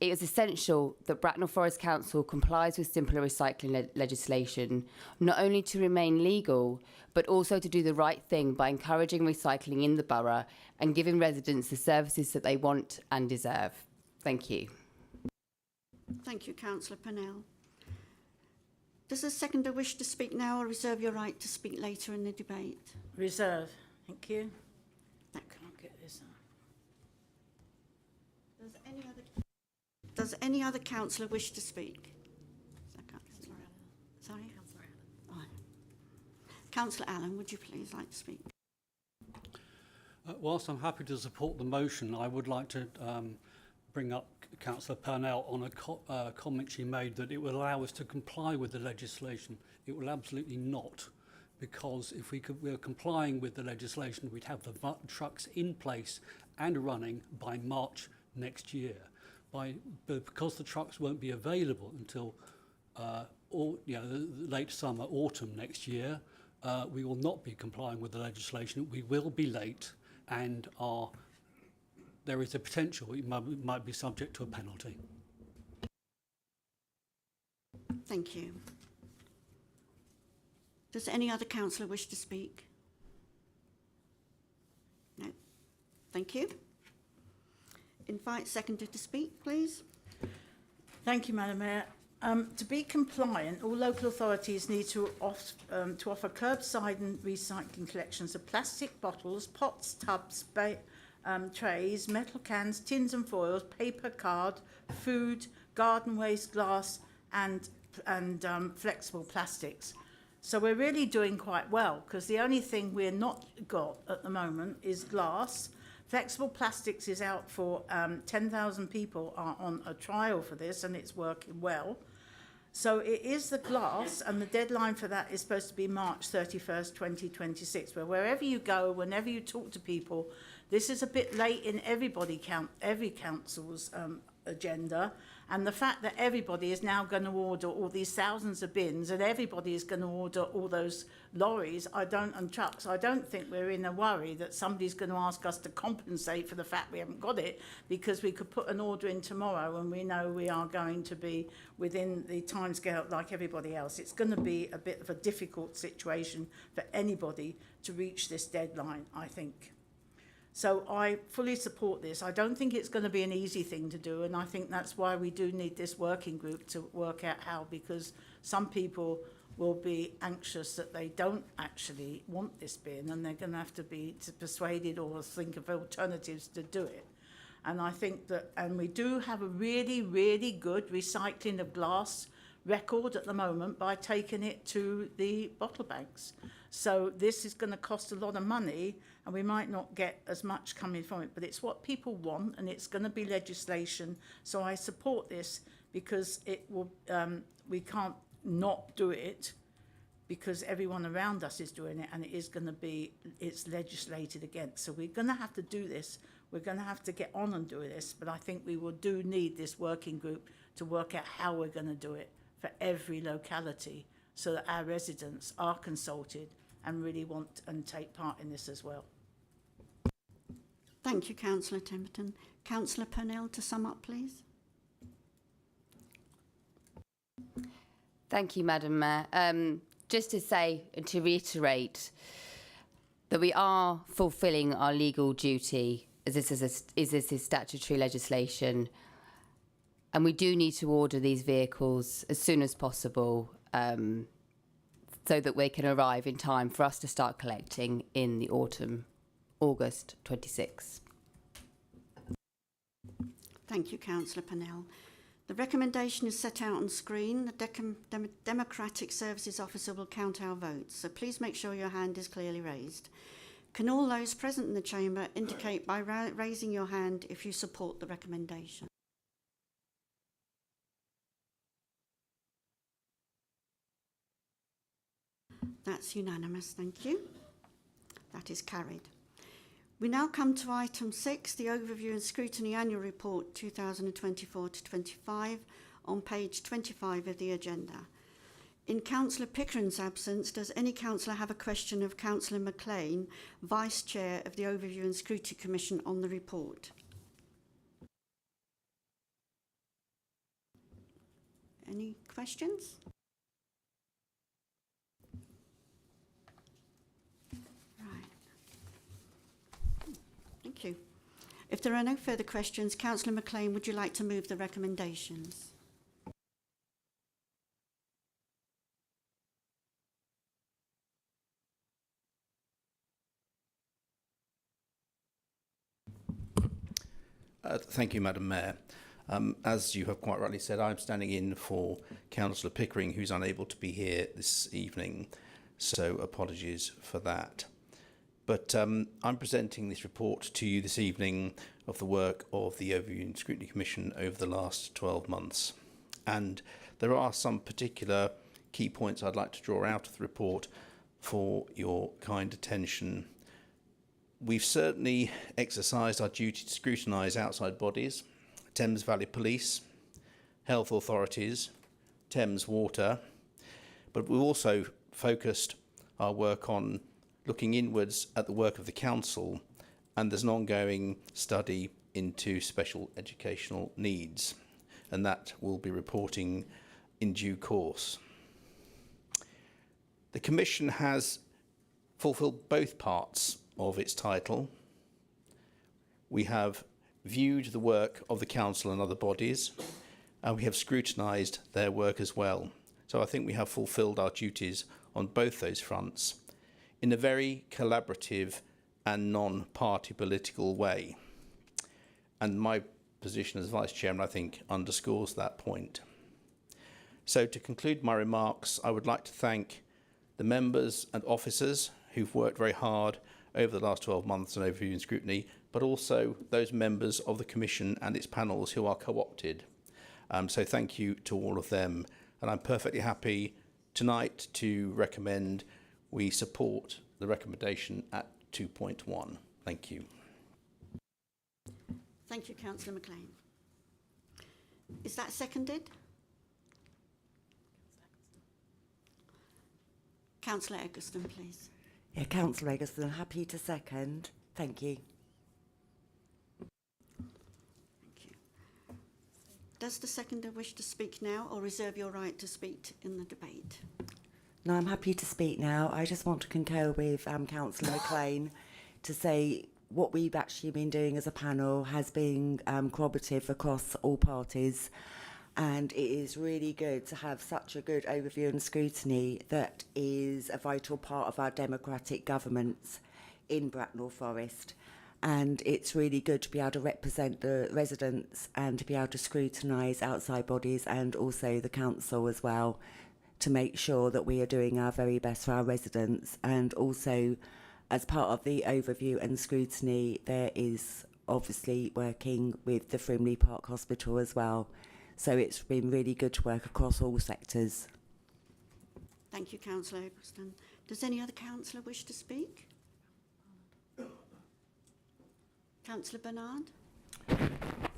It is essential that Bracknell Forest Council complies with simpler recycling legislation, not only to remain legal, but also to do the right thing by encouraging recycling in the borough and giving residents the services that they want and deserve. Thank you. Thank you, Councillor Purnell. Does the seconder wish to speak now or reserve your right to speak later in the debate? Reserve. Thank you. I can't get this on. Does any other councillor wish to speak? Sorry? Councillor Allen, would you please like to speak? Whilst I'm happy to support the motion, I would like to bring up Councillor Purnell on a comment she made that it will allow us to comply with the legislation. It will absolutely not, because if we were complying with the legislation, we'd have the trucks in place and running by March next year. But because the trucks won't be available until the late summer, autumn next year, we will not be complying with the legislation. We will be late, and there is a potential we might be subject to a penalty. Thank you. Does any other councillor wish to speak? No. Thank you. Invite seconder to speak, please. Thank you, Madam Mayor. To be compliant, all local authorities need to offer curbside and recycling collections of plastic bottles, pots, tubs, trays, metal cans, tins and foils, paper, card, food, garden waste, glass, and flexible plastics. So we're really doing quite well, because the only thing we're not got at the moment is glass. Flexible plastics is out for 10,000 people are on a trial for this, and it's working well. So it is the glass, and the deadline for that is supposed to be March 31st, 2026. But wherever you go, whenever you talk to people, this is a bit late in every council's agenda. And the fact that everybody is now going to order all these thousands of bins, and everybody is going to order all those lorries, and trucks, I don't think we're in a worry that somebody's going to ask us to compensate for the fact we haven't got it, because we could put an order in tomorrow and we know we are going to be within the timescale like everybody else. It's going to be a bit of a difficult situation for anybody to reach this deadline, I think. So I fully support this. I don't think it's going to be an easy thing to do, and I think that's why we do need this working group to work out how, because some people will be anxious that they don't actually want this bin, and they're going to have to be persuaded or think of alternatives to do it. And I think that, and we do have a really, really good recycling of glass record at the moment by taking it to the bottle banks. So this is going to cost a lot of money, and we might not get as much coming from it, but it's what people want, and it's going to be legislation. So I support this because it will. We can't not do it because everyone around us is doing it, and it is going to be, it's legislated against. So we're going to have to do this. We're going to have to get on and do this, but I think we do need this working group to work out how we're going to do it for every locality, so that our residents are consulted and really want and take part in this as well. Thank you, Councillor Temperton. Councillor Purnell, to sum up, please. Thank you, Madam Mayor. Just to say and to reiterate that we are fulfilling our legal duty as this is statutory legislation, and we do need to order these vehicles as soon as possible so that we can arrive in time for us to start collecting in the autumn, August 26. Thank you, Councillor Purnell. The recommendation is set out on screen. The Democratic Services Officer will count our votes, so please make sure your hand is clearly raised. Can all those present in the chamber indicate by raising your hand if you support the recommendation? That's unanimous, thank you. That is carried. We now come to item 6, the Overview and Scrutiny Annual Report 2024-25 on page 25 of the agenda. In Councillor Pickering's absence, does any councillor have a question of Councillor McLean, Vice Chair of the Overview and Scrutiny Commission, on the report? Any questions? Thank you. If there are no further questions, Councillor McLean, would you like to move the recommendations? Thank you, Madam Mayor. As you have quite rightly said, I'm standing in for Councillor Pickering, who's unable to be here this evening, so apologies for that. But I'm presenting this report to you this evening of the work of the Overview and Scrutiny Commission over the last 12 months. And there are some particular key points I'd like to draw out of the report for your kind attention. We've certainly exercised our duty to scrutinise outside bodies, Thames Valley Police, health authorities, Thames Water, but we've also focused our work on looking inwards at the work of the council, and there's an ongoing study into special educational needs, and that will be reporting in due course. The Commission has fulfilled both parts of its title. We have viewed the work of the council and other bodies, and we have scrutinised their work as well. So I think we have fulfilled our duties on both those fronts in a very collaborative and non-party political way. And my position as Vice Chairman, I think, underscores that point. So to conclude my remarks, I would like to thank the members and officers who've worked very hard over the last 12 months on Overview and Scrutiny, but also those members of the Commission and its panels who are co-opted. So thank you to all of them. And I'm perfectly happy tonight to recommend we support the recommendation at 2.1. Thank you. Thank you, Councillor McLean. Is that seconded? Councillor Eggleston, please. Yeah, Councillor Eggleston, happy to second. Thank you. Thank you. Does the seconder wish to speak now or reserve your right to speak in the debate? No, I'm happy to speak now. I just want to concur with Councillor McLean to say what we've actually been doing as a panel has been cooperative across all parties, and it is really good to have such a good overview and scrutiny that is a vital part of our democratic governance in Bracknell Forest. and it's really good to be able to represent the residents and to be able to scrutinise outside bodies and also the council as well, to make sure that we are doing our very best for our residents. And also, as part of the overview and scrutiny, there is obviously working with the Frimley Park Hospital as well. So it's been really good to work across all sectors. Thank you, Councillor Oakleston. Does any other councillor wish to speak? Councillor Bernard?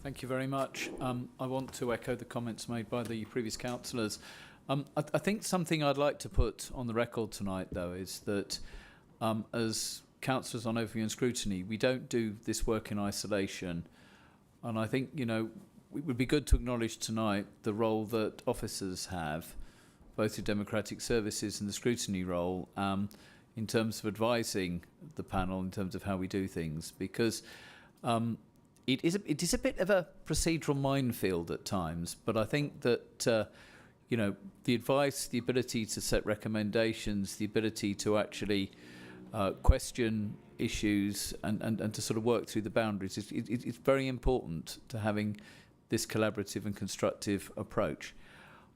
Thank you very much. I want to echo the comments made by the previous councillors. I think something I'd like to put on the record tonight, though, is that as councillors on overview and scrutiny, we don't do this work in isolation. And I think, you know, it would be good to acknowledge tonight the role that officers have, both the democratic services and the scrutiny role, in terms of advising the panel in terms of how we do things, because it is a bit of a procedural minefield at times. But I think that you know, the advice, the ability to set recommendations, the ability to actually question issues and to sort of work through the boundaries, it's very important to having this collaborative and constructive approach.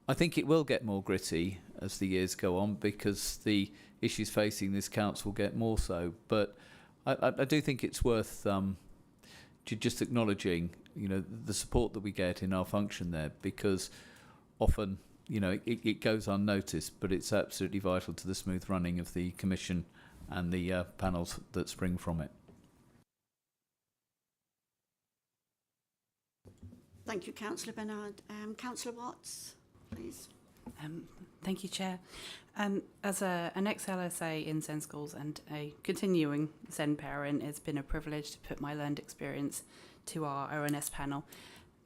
I think it will get more gritty as the years go on because the issues facing this council get more so. But I do think it's worth just acknowledging, you know, the support that we get in our function there, because often, you know, it goes unnoticed, but it's absolutely vital to the smooth running of the Commission and the panels that spring from it. Thank you, Councillor Bernard. Councillor Watts, please. Thank you, Chair. As an ex-LSA in SEND schools and a continuing SEND parent, it's been a privilege to put my learned experience to our ONS panel,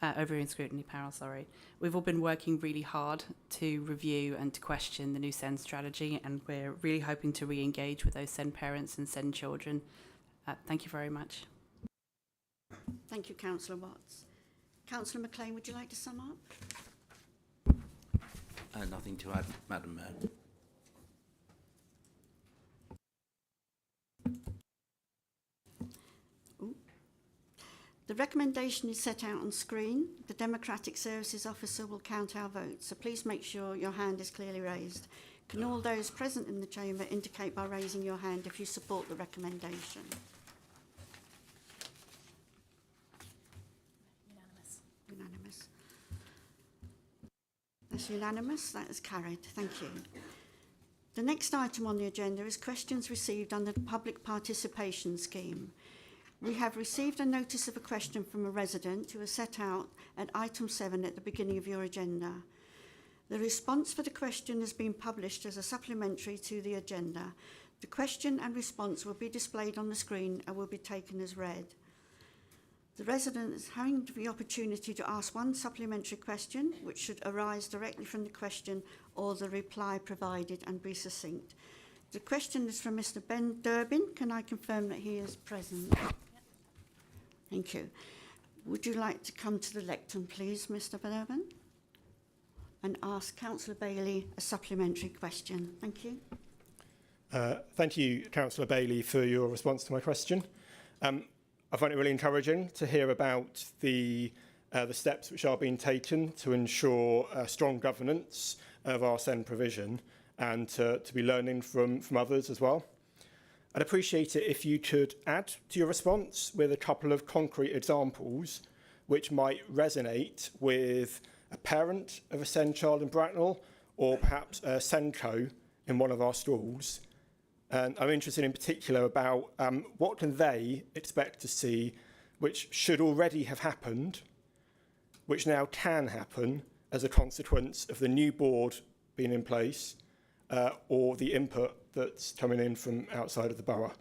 overview and scrutiny panel, sorry. We've all been working really hard to review and to question the new SEND strategy, and we're really hoping to re-engage with those SEND parents and SEND children. Thank you very much. Thank you, Councillor Watts. Councillor McLean, would you like to sum up? Nothing to add, Madam Mayor. The recommendation is set out on screen. The Democratic Services Officer will count our votes, so please make sure your hand is clearly raised. Can all those present in the chamber indicate by raising your hand if you support the recommendation? Unanimous. That's unanimous. That is carried. Thank you. The next item on the agenda is questions received under the Public Participation Scheme. We have received a notice of a question from a resident who was set out at item 7 at the beginning of your agenda. The response for the question has been published as a supplementary to the agenda. The question and response will be displayed on the screen and will be taken as read. The resident is having the opportunity to ask one supplementary question, which should arise directly from the question or the reply provided, and be succinct. The question is from Mr. Ben Durbin. Can I confirm that he is present? Thank you. Would you like to come to the lectern, please, Mr. Durbin, and ask Councillor Bailey a supplementary question? Thank you. Thank you, Councillor Bailey, for your response to my question. I find it really encouraging to hear about the steps which are being taken to ensure strong governance of our SEND provision, and to be learning from others as well. I'd appreciate it if you could add to your response with a couple of concrete examples which might resonate with a parent of a SEND child in Bracknell, or perhaps a SENDCO in one of our schools. And I'm interested in particular about what can they expect to see which should already have happened, which now can happen as a consequence of the new board being in place, or the input that's coming in from outside of the borough.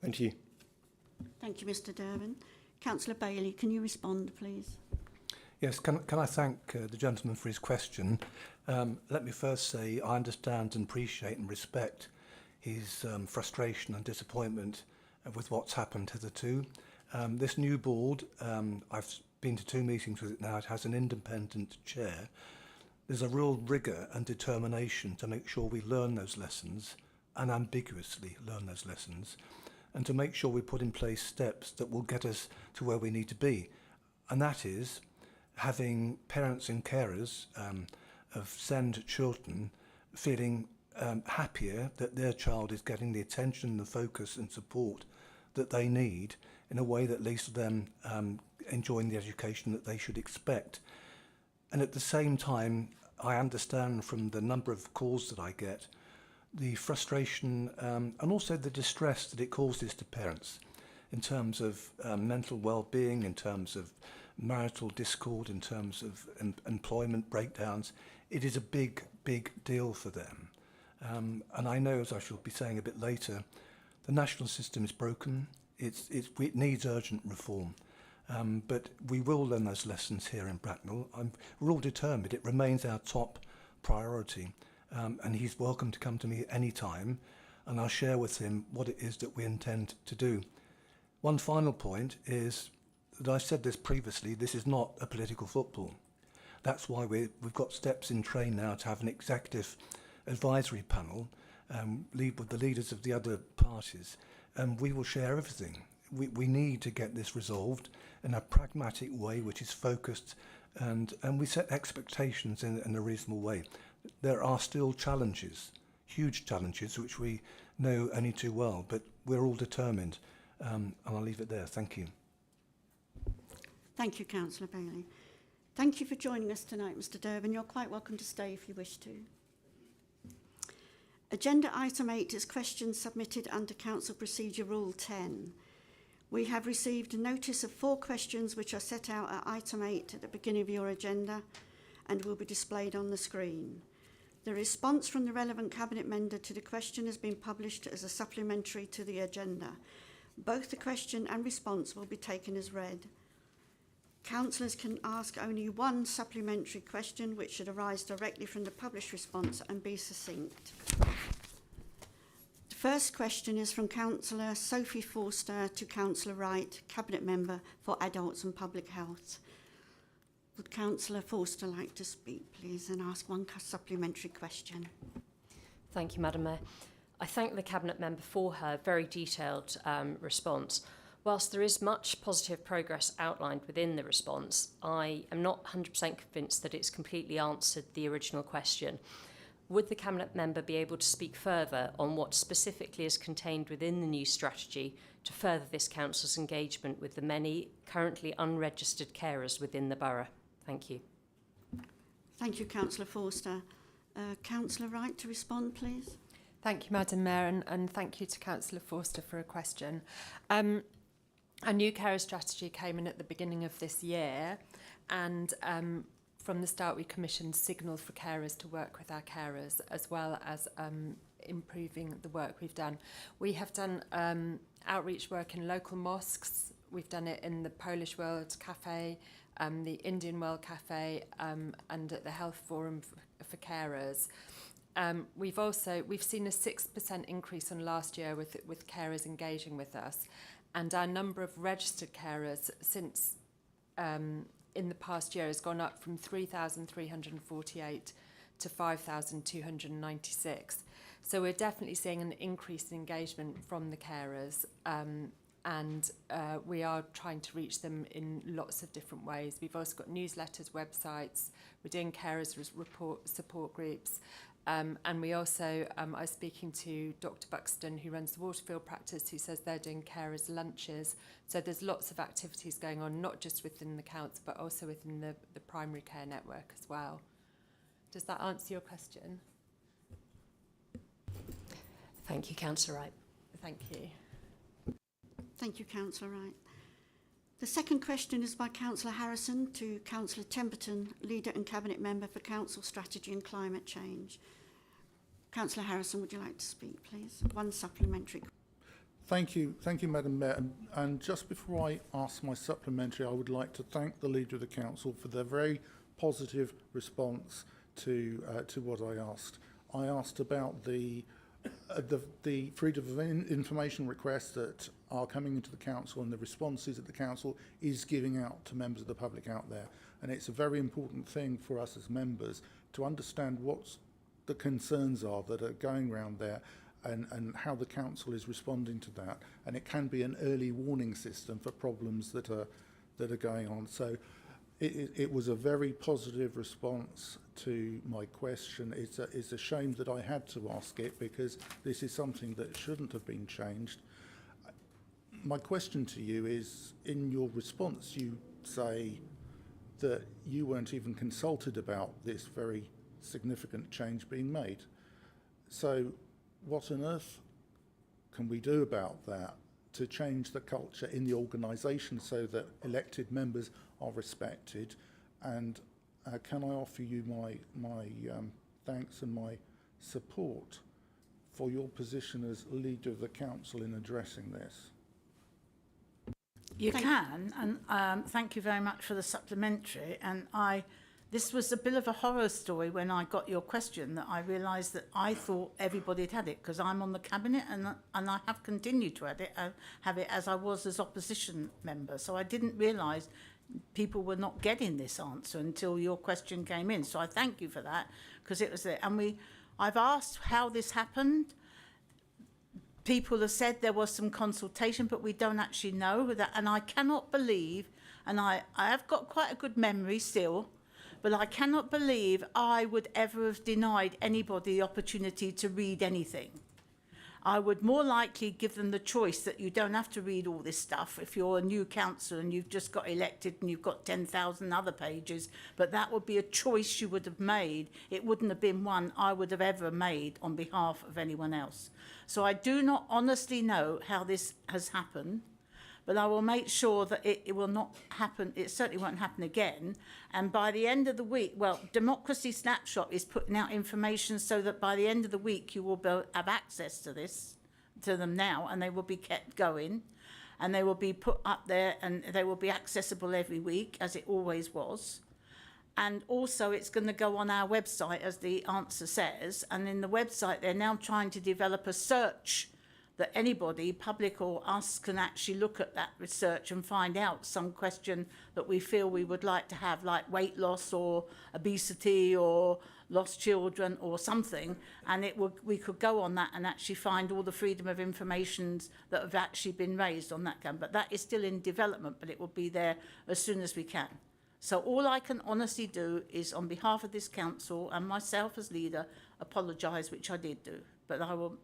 Thank you. Thank you, Mr. Durbin. Councillor Bailey, can you respond, please? Yes, can I thank the gentleman for his question. Let me first say I understand and appreciate and respect his frustration and disappointment with what's happened hitherto. This new board, I've been to 2 meetings with it now, it has an independent chair. There's a real rigour and determination to make sure we learn those lessons, and ambiguously learn those lessons. and to make sure we put in place steps that will get us to where we need to be. And that is having parents and carers of SEND children feeling happier that their child is getting the attention, the focus and support that they need in a way that leads to them enjoying the education that they should expect. And at the same time, I understand from the number of calls that I get the frustration and also the distress that it causes to parents in terms of mental well-being, in terms of marital discord, in terms of employment breakdowns. It is a big, big deal for them. And I know, as I shall be saying a bit later, the national system is broken. It needs urgent reform. But we will learn those lessons here in Bracknell. We're all determined. It remains our top priority. And he's welcome to come to me any time, and I'll share with him what it is that we intend to do. One final point is that I've said this previously, this is not a political football. That's why we've got steps in train now to have an executive advisory panel, with the leaders of the other parties, and we will share everything. We need to get this resolved in a pragmatic way, which is focused, and we set expectations in a reasonable way. There are still challenges, huge challenges, which we know only too well, but we're all determined. And I'll leave it there. Thank you. Thank you, Councillor Bailey. Thank you for joining us tonight, Mr. Durbin. You're quite welcome to stay if you wish to. Agenda item 8 is questions submitted under Council Procedure Rule 10. We have received a notice of 4 questions which are set out at item 8 at the beginning of your agenda and will be displayed on the screen. The response from the relevant Cabinet member to the question has been published as a supplementary to the agenda. Both the question and response will be taken as read. Councillors can ask only one supplementary question, which should arise directly from the published response and be succinct. The first question is from Councillor Sophie Forster to Councillor Wright, Cabinet Member for Adults and Public Health. Would Councillor Forster like to speak, please, and ask one supplementary question? Thank you, Madam Mayor. I thank the Cabinet Member for her very detailed response. Whilst there is much positive progress outlined within the response, I am not 100% convinced that it's completely answered the original question. Would the Cabinet Member be able to speak further on what specifically is contained within the new strategy to further this Council's engagement with the many currently unregistered carers within the borough? Thank you. Thank you, Councillor Forster. Councillor Wright to respond, please. Thank you, Madam Mayor, and thank you to Councillor Forster for a question. Our new carer strategy came in at the beginning of this year, and from the start we commissioned signals for carers to work with our carers, as well as improving the work we've done. We have done outreach work in local mosques. We've done it in the Polish World Cafe, the Indian World Cafe, and at the Health Forum for Carers. We've seen a 6% increase on last year with carers engaging with us, and our number of registered carers since in the past year has gone up from 3,348 to 5,296. So we're definitely seeing an increase in engagement from the carers, and we are trying to reach them in lots of different ways. We've also got newsletters, websites, we're doing carers support groups, and we also, I was speaking to Dr. Buxton, who runs the Waterfield practice, who says they're doing carers lunches. So there's lots of activities going on, not just within the council, but also within the primary care network as well. Does that answer your question? Thank you, Councillor Wright. Thank you. Thank you, Councillor Wright. The second question is by Councillor Harrison to Councillor Temperton, Leader and Cabinet Member for Council Strategy and Climate Change. Councillor Harrison, would you like to speak, please? One supplementary. Thank you, Madam Mayor. And just before I ask my supplementary, I would like to thank the Leader of the Council for their very positive response to what I asked. I asked about the freedom of information requests that are coming into the council and the responses that the council is giving out to members of the public out there. And it's a very important thing for us as members to understand what the concerns are that are going around there, and how the council is responding to that. And it can be an early warning system for problems that are going on. So it was a very positive response to my question. It's a shame that I had to ask it, because this is something that shouldn't have been changed. My question to you is, in your response, you say that you weren't even consulted about this very significant change being made. So what on earth can we do about that to change the culture in the organisation so that elected members are respected? And can I offer you my thanks and my support for your position as leader of the council in addressing this? You can, and thank you very much for the supplementary. And this was a bit of a horror story when I got your question, that I realised that I thought everybody had it, because I'm on the cabinet, and I have continued to have it as I was as opposition member. So I didn't realise people were not getting this answer until your question came in. So I thank you for that, because it was there. And I've asked how this happened. People have said there was some consultation, but we don't actually know that. And I cannot believe, and I have got quite a good memory still, but I cannot believe I would ever have denied anybody the opportunity to read anything. I would more likely give them the choice that you don't have to read all this stuff if you're a new councillor and you've just got elected and you've got 10,000 other pages, but that would be a choice you would have made. It wouldn't have been one I would have ever made on behalf of anyone else. So I do not honestly know how this has happened, but I will make sure that it will not happen. It certainly won't happen again. And by the end of the week, well, Democracy Snapshot is putting out information so that by the end of the week you will have access to them now, and they will be kept going, and they will be put up there, and they will be accessible every week, as it always was. And also it's going to go on our website, as the answer says, and in the website they're now trying to develop a search that anybody, public or us, can actually look at that research and find out some question that we feel we would like to have, like weight loss or obesity or lost children or something, and we could go on that and actually find all the freedom of information that have actually been raised on that. But that is still in development, but it will be there as soon as we can. So all I can honestly do is, on behalf of this council and myself as leader, apologise, which I did do. But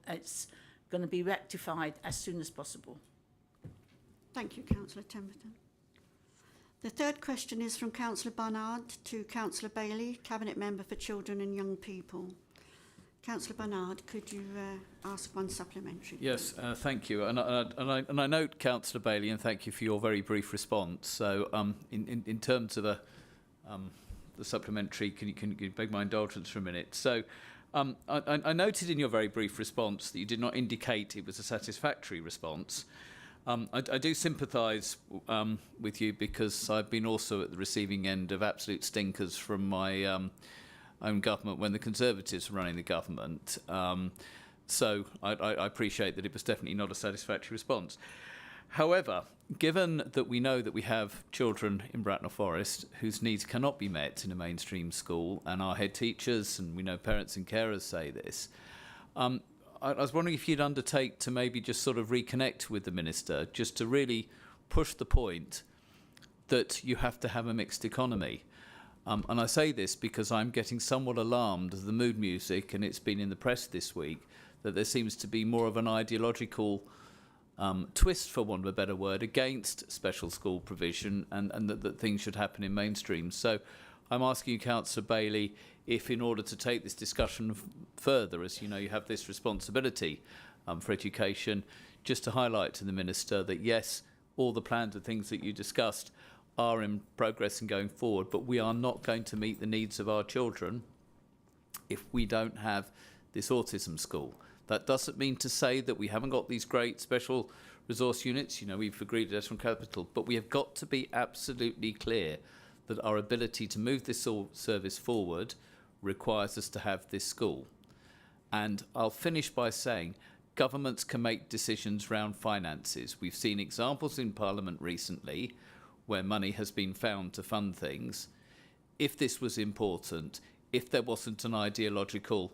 it's going to be rectified as soon as possible. Thank you, Councillor Temperton. The third question is from Councillor Barnard to Councillor Bailey, Cabinet Member for Children and Young People. Councillor Barnard, could you ask one supplementary? Yes, thank you. And I note, Councillor Bailey, and thank you for your very brief response. So in terms of the supplementary, can you beg my indulgence for a minute? So I noted in your very brief response that you did not indicate it was a satisfactory response. I do sympathise with you, because I've been also at the receiving end of absolute stinkers from my own government when the Conservatives were running the government. So I appreciate that it was definitely not a satisfactory response. However, given that we know that we have children in Bracknell Forest whose needs cannot be met in a mainstream school, and our head teachers and we know parents and carers say this, I was wondering if you'd undertake to maybe just sort of reconnect with the Minister, just to really push the point that you have to have a mixed economy. And I say this because I'm getting somewhat alarmed at the mood music, and it's been in the press this week, that there seems to be more of an ideological twist, for want of a better word, against special school provision, and that things should happen in mainstream. So I'm asking you, Councillor Bailey, if in order to take this discussion further, as you know you have this responsibility for education, just to highlight to the Minister that yes, all the plans and things that you discussed are in progress and going forward, but we are not going to meet the needs of our children if we don't have this autism school. That doesn't mean to say that we haven't got these great special resource units. You know, we've agreed as from capital, but we have got to be absolutely clear that our ability to move this service forward requires us to have this school. And I'll finish by saying governments can make decisions around finances. We've seen examples in Parliament recently where money has been found to fund things. If this was important, if there wasn't an ideological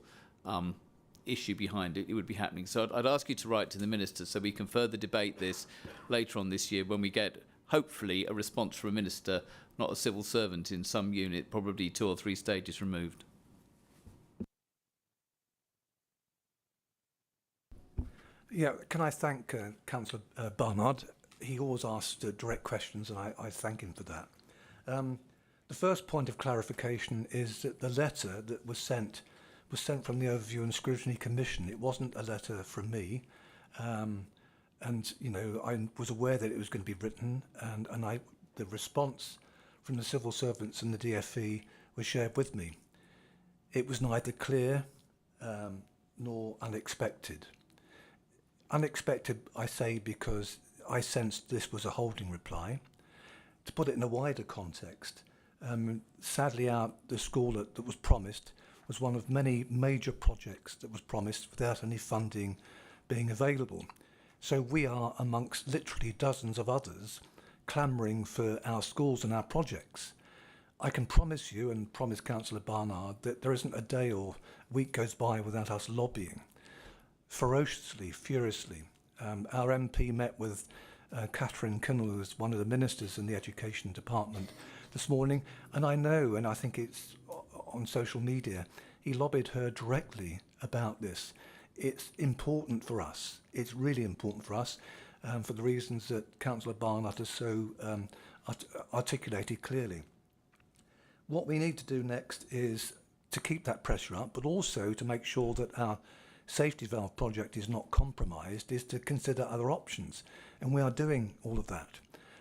issue behind it, it would be happening. So I'd ask you to write to the Minister so we can further debate this later on this year when we get, hopefully, a response from a Minister, not a civil servant in some unit, probably 2 or 3 stages removed. Yeah, can I thank Councillor Barnard? He always asks direct questions, and I thank him for that. The first point of clarification is that the letter that was sent from the Overview and Scrutiny Commission. It wasn't a letter from me, and you know, I was aware that it was going to be written, and the response from the civil servants and the DFE was shared with me. It was neither clear nor unexpected. Unexpected, I say, because I sensed this was a holding reply. To put it in a wider context, sadly the school that was promised was one of many major projects that was promised without any funding being available. So we are amongst literally dozens of others clamouring for our schools and our projects. I can promise you and promise Councillor Barnard that there isn't a day or week goes by without us lobbying ferociously, furiously. Our MP met with Catherine Kinnell, who is one of the ministers in the Education Department this morning, and I know, and I think it's on social media, he lobbied her directly about this. It's important for us. It's really important for us for the reasons that Councillor Barnard has so articulated clearly. What we need to do next is to keep that pressure up, but also to make sure that our safety valve project is not compromised, is to consider other options. And we are doing all of that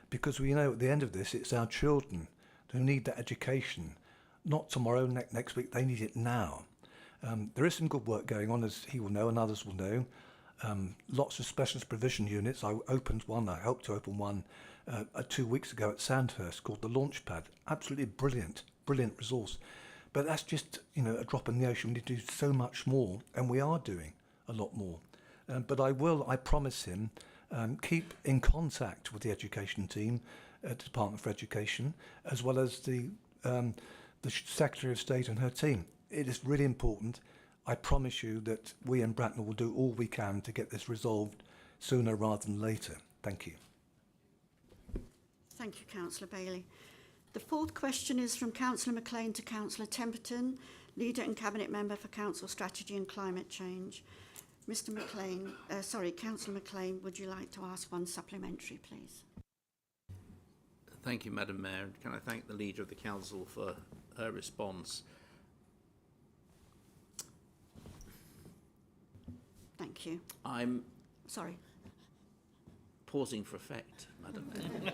because we know at the end of this, it's our children who need that education, not tomorrow, next week, they need it now. There is some good work going on, as he will know and others will know. Lots of specialist provision units. I helped to open one 2 weeks ago at Sandhurst called the Launchpad. Absolutely brilliant resource. But that's just, you know, a drop in the ocean. We need to do so much more, and we are doing a lot more. But I promise him, keep in contact with the education team at the Department for Education, as well as the Secretary of State and her team. It is really important. I promise you that we in Bracknell will do all we can to get this resolved sooner rather than later. Thank you. Thank you, Councillor Bailey. The fourth question is from Councillor McLean to Councillor Temperton, Leader and Cabinet Member for Council Strategy and Climate Change. Councillor McLean, would you like to ask one supplementary, please? Thank you, Madam Mayor. Can I thank the Leader of the Council for her response? Thank you. I'm sorry. Pausing for effect, Madam Mayor.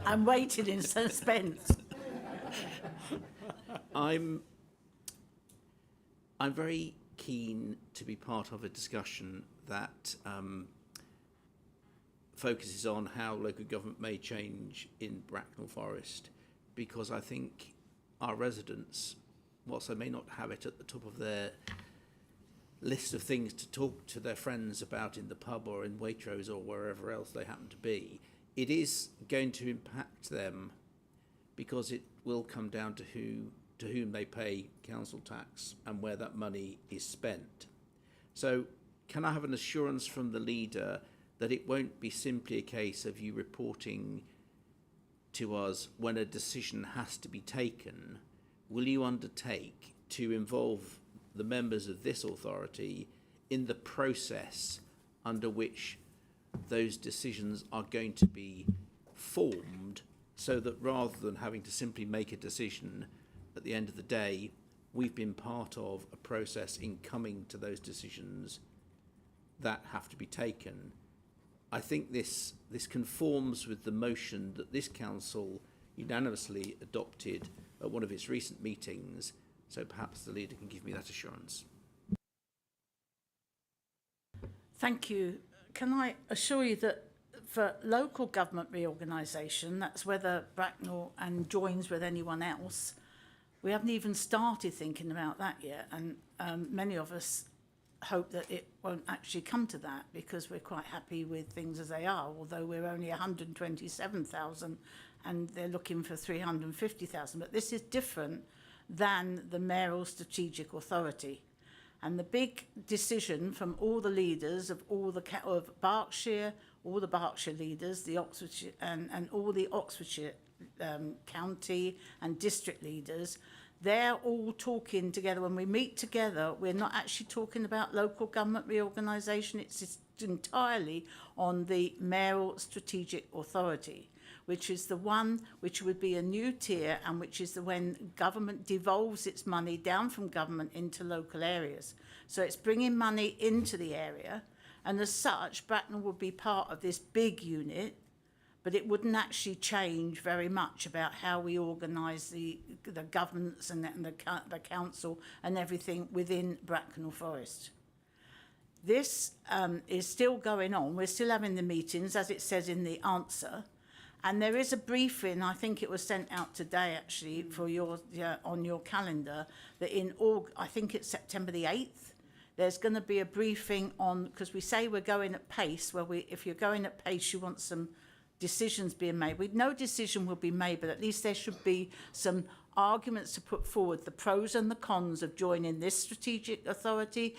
I'm waiting in suspense. I'm very keen to be part of a discussion that focuses on how local government may change in Bracknell Forest, because I think our residents, whilst they may not have it at the top of their list of things to talk to their friends about in the pub or in Waitrose or wherever else they happen to be, it is going to impact them because it will come down to whom they pay council tax and where that money is spent. So can I have an assurance from the Leader that it won't be simply a case of you reporting to us when a decision has to be taken? Will you undertake to involve the members of this authority in the process under which those decisions are going to be formed, so that rather than having to simply make a decision at the end of the day, we've been part of a process in coming to those decisions that have to be taken? I think this conforms with the motion that this council unanimously adopted at one of its recent meetings, so perhaps the Leader can give me that assurance. Thank you. Can I assure you that for local government reorganisation, that's whether Bracknell and joins with anyone else, we haven't even started thinking about that yet, and many of us hope that it won't actually come to that because we're quite happy with things as they are, although we're only 127,000 and they're looking for 350,000. But this is different than the mayoral strategic authority. And the big decision from all the leaders of of Berkshire, all the Berkshire leaders, the Oxfordshire and all the Oxfordshire county and district leaders, they're all talking together. When we meet together, we're not actually talking about local government reorganisation. It's entirely on the mayoral strategic authority, which is the one which would be a new tier, and which is when government devolves its money down from government into local areas. So it's bringing money into the area, and as such, Bracknell would be part of this big unit, but it wouldn't actually change very much about how we organise the governance and the council and everything within Bracknell Forest. This is still going on. We're still having the meetings, as it says in the answer. And there is a briefing, I think it was sent out today actually, for your on your calendar, that I think it's September the 8th, there's going to be a briefing on, because we say we're going at pace, if you're going at pace, you want some decisions being made. No decision will be made, but at least there should be some arguments to put forward, the pros and the cons of joining this strategic authority,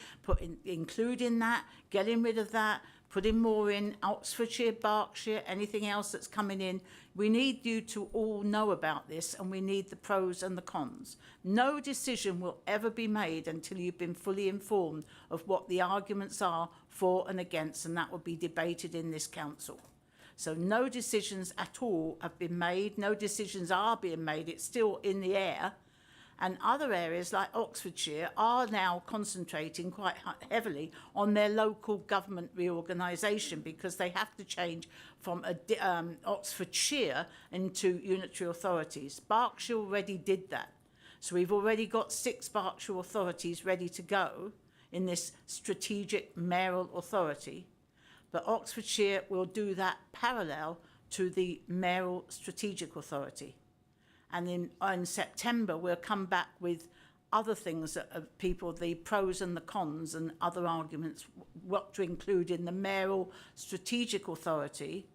including that, getting rid of that, putting more in Oxfordshire, Berkshire, anything else that's coming in. We need you to all know about this, and we need the pros and the cons. No decision will ever be made until you've been fully informed of what the arguments are for and against, and that will be debated in this council. So no decisions at all have been made. No decisions are being made. It's still in the air. And other areas like Oxfordshire are now concentrating quite heavily on their local government reorganisation, because they have to change from Oxfordshire into unitary authorities. Berkshire already did that. So we've already got 6 Berkshire authorities ready to go in this strategic mayoral authority. But Oxfordshire will do that parallel to the mayoral strategic authority. And in September, we'll come back with other things that the pros and the cons and other arguments, what to include in the mayoral strategic authority,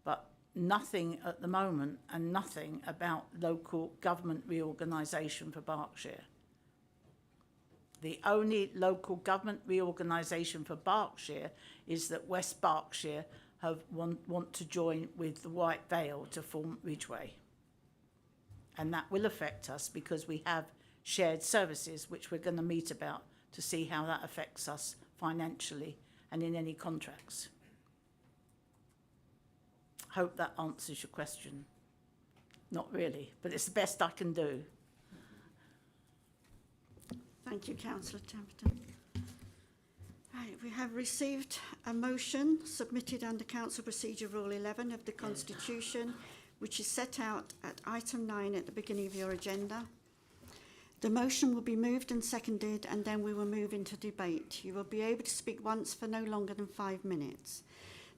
but nothing at the moment, and nothing about local government reorganisation for Berkshire. The only local government reorganisation for Berkshire is that West Berkshire want to join with the White Vale to form Ridgeway. And that will affect us because we have shared services, which we're going to meet about to see how that affects us financially and in any contracts. Hope that answers your question. Not really, but it's the best I can do. Thank you, Councillor Templeton. Right, we have received a motion submitted under Council Procedure Rule 11 of the Constitution, which is set out at item 9 at the beginning of your agenda. The motion will be moved and seconded, and then we will move into debate. You will be able to speak once for no longer than 5 minutes.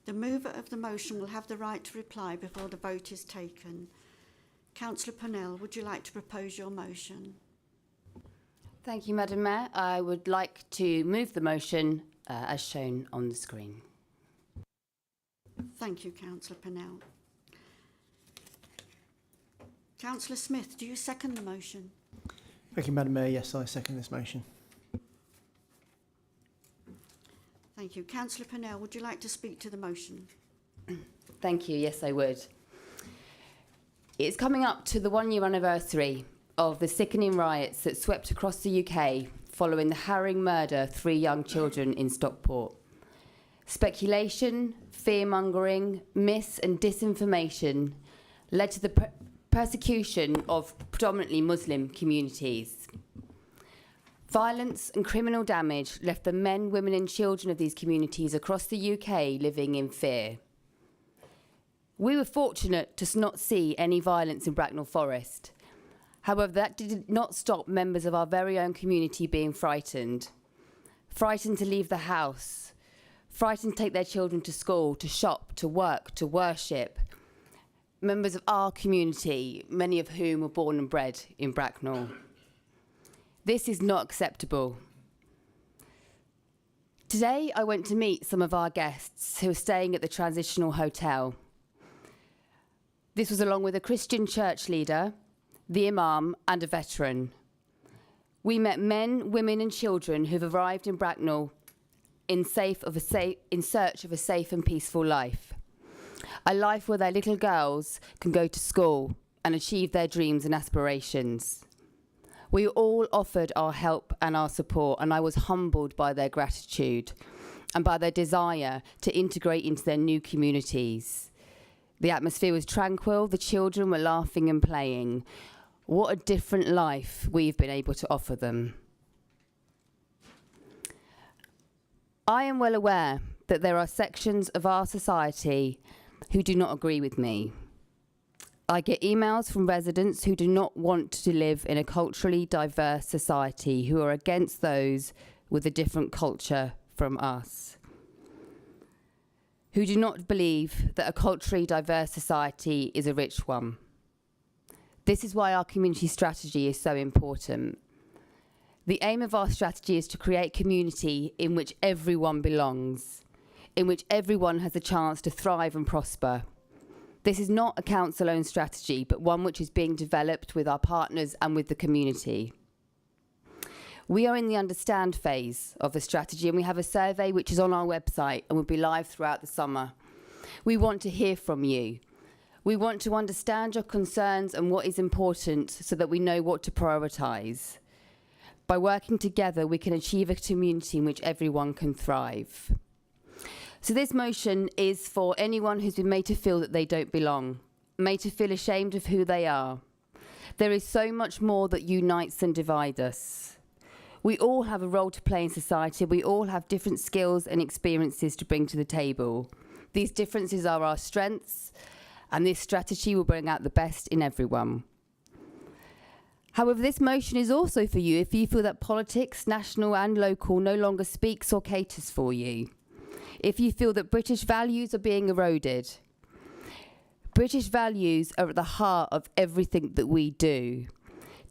The mover of the motion will have the right to reply before the vote is taken. Councillor Purnell, would you like to propose your motion? Thank you, Madam Mayor. I would like to move the motion as shown on the screen. Thank you, Councillor Purnell. Councillor Smith, do you second the motion? Thank you, Madam Mayor. Yes, I second this motion. Thank you. Councillor Purnell, would you like to speak to the motion? Thank you. Yes, I would. It's coming up to the 1-year anniversary of the sickening riots that swept across the UK following the harrowing murder of 3 young children in Stockport. Speculation, fear-mongering, mis- and disinformation led to the persecution of predominantly Muslim communities. Violence and criminal damage left the men, women and children of these communities across the UK living in fear. We were fortunate to not see any violence in Bracknell Forest. However, that did not stop members of our very own community being frightened. Frightened to leave the house. Frightened to take their children to school, to shop, to work, to worship. Members of our community, many of whom were born and bred in Bracknell. This is not acceptable. Today, I went to meet some of our guests who are staying at the Transitional Hotel. This was along with a Christian church leader, the Imam, and a veteran. We met men, women and children who've arrived in Bracknell in search of a safe and peaceful life. A life where their little girls can go to school and achieve their dreams and aspirations. We all offered our help and our support, and I was humbled by their gratitude and by their desire to integrate into their new communities. The atmosphere was tranquil, the children were laughing and playing. What a different life we've been able to offer them. I am well aware that there are sections of our society who do not agree with me. I get emails from residents who do not want to live in a culturally diverse society, who are against those with a different culture from us, who do not believe that a culturally diverse society is a rich one. This is why our community strategy is so important. The aim of our strategy is to create community in which everyone belongs, in which everyone has a chance to thrive and prosper. This is not a council-owned strategy, but one which is being developed with our partners and with the community. We are in the understand phase of the strategy, and we have a survey which is on our website and will be live throughout the summer. We want to hear from you. We want to understand your concerns and what is important so that we know what to prioritise. By working together, we can achieve a community in which everyone can thrive. So this motion is for anyone who's been made to feel that they don't belong, made to feel ashamed of who they are. There is so much more that unites than divides us. We all have a role to play in society. We all have different skills and experiences to bring to the table. These differences are our strengths, and this strategy will bring out the best in everyone. However, this motion is also for you if you feel that politics, national and local, no longer speaks or caters for you. If you feel that British values are being eroded. British values are at the heart of everything that we do.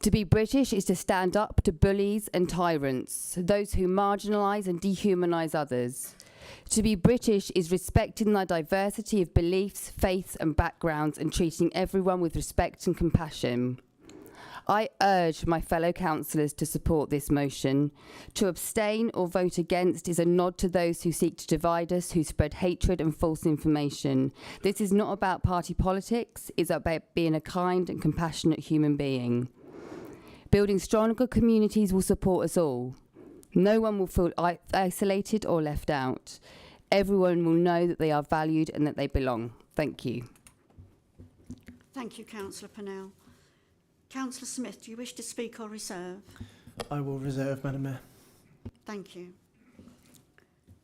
To be British is to stand up to bullies and tyrants, those who marginalise and dehumanise others. To be British is respecting the diversity of beliefs, faiths and backgrounds and treating everyone with respect and compassion. I urge my fellow councillors to support this motion. To abstain or vote against is a nod to those who seek to divide us, who spread hatred and false information. This is not about party politics, it's about being a kind and compassionate human being. Building stronger communities will support us all. No one will feel isolated or left out. Everyone will know that they are valued and that they belong. Thank you. Thank you, Councillor Purnell. Councillor Smith, do you wish to speak or reserve? I will reserve, Madam Mayor. Thank you.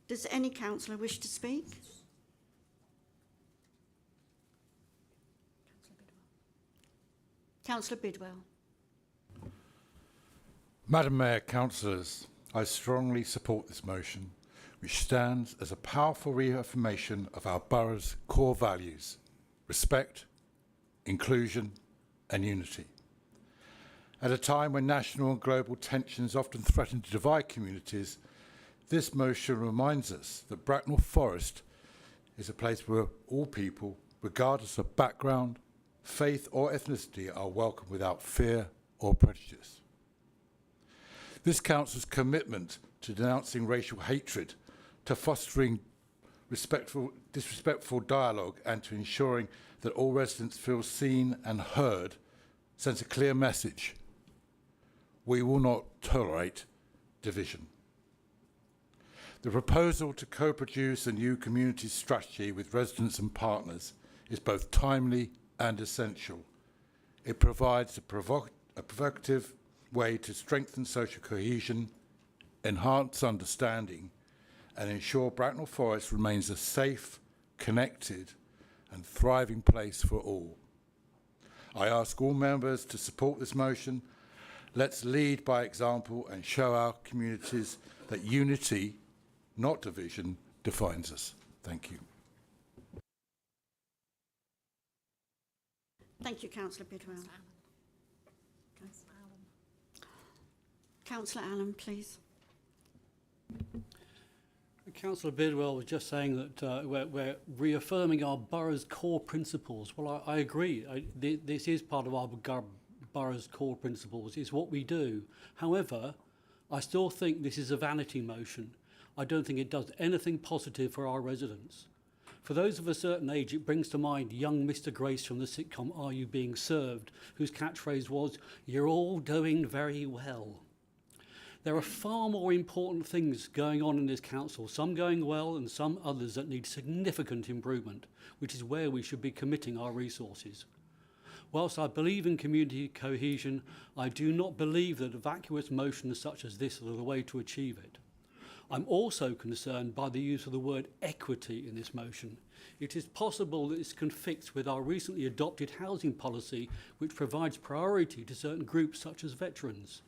Does any councillor wish to speak? Councillor Bidwell. Madam Mayor, councillors, I strongly support this motion, which stands as a powerful reaffirmation of our borough's core values: respect, inclusion and unity. At a time when national and global tensions often threaten to divide communities, this motion reminds us that Bracknell Forest is a place where all people, regardless of background, faith or ethnicity, are welcome without fear or prejudice. This council's commitment to denouncing racial hatred, to fostering disrespectful dialogue and to ensuring that all residents feel seen and heard sends a clear message. We will not tolerate division. The proposal to co-produce a new community strategy with residents and partners is both timely and essential. It provides a provocative way to strengthen social cohesion, enhance understanding, and ensure Bracknell Forest remains a safe, connected, and thriving place for all. I ask all members to support this motion. Let's lead by example and show our communities that unity, not division, defines us. Thank you. Thank you, Councillor Bidwell. Councillor Allen, please. Councillor Bidwell was just saying that we're reaffirming our borough's core principles. Well, I agree. This is part of our borough's core principles. It's what we do. However, I still think this is a vanity motion. I don't think it does anything positive for our residents. For those of a certain age, it brings to mind young Mr. Grace from the sitcom Are You Being Served, whose catchphrase was, "You're all doing very well." There are far more important things going on in this council, some going well and some others that need significant improvement, which is where we should be committing our resources. Whilst I believe in community cohesion, I do not believe that vacuous motions such as this are the way to achieve it. I'm also concerned by the use of the word equity in this motion. It is possible that this conflicts with our recently adopted housing policy, which provides priority to certain groups such as veterans.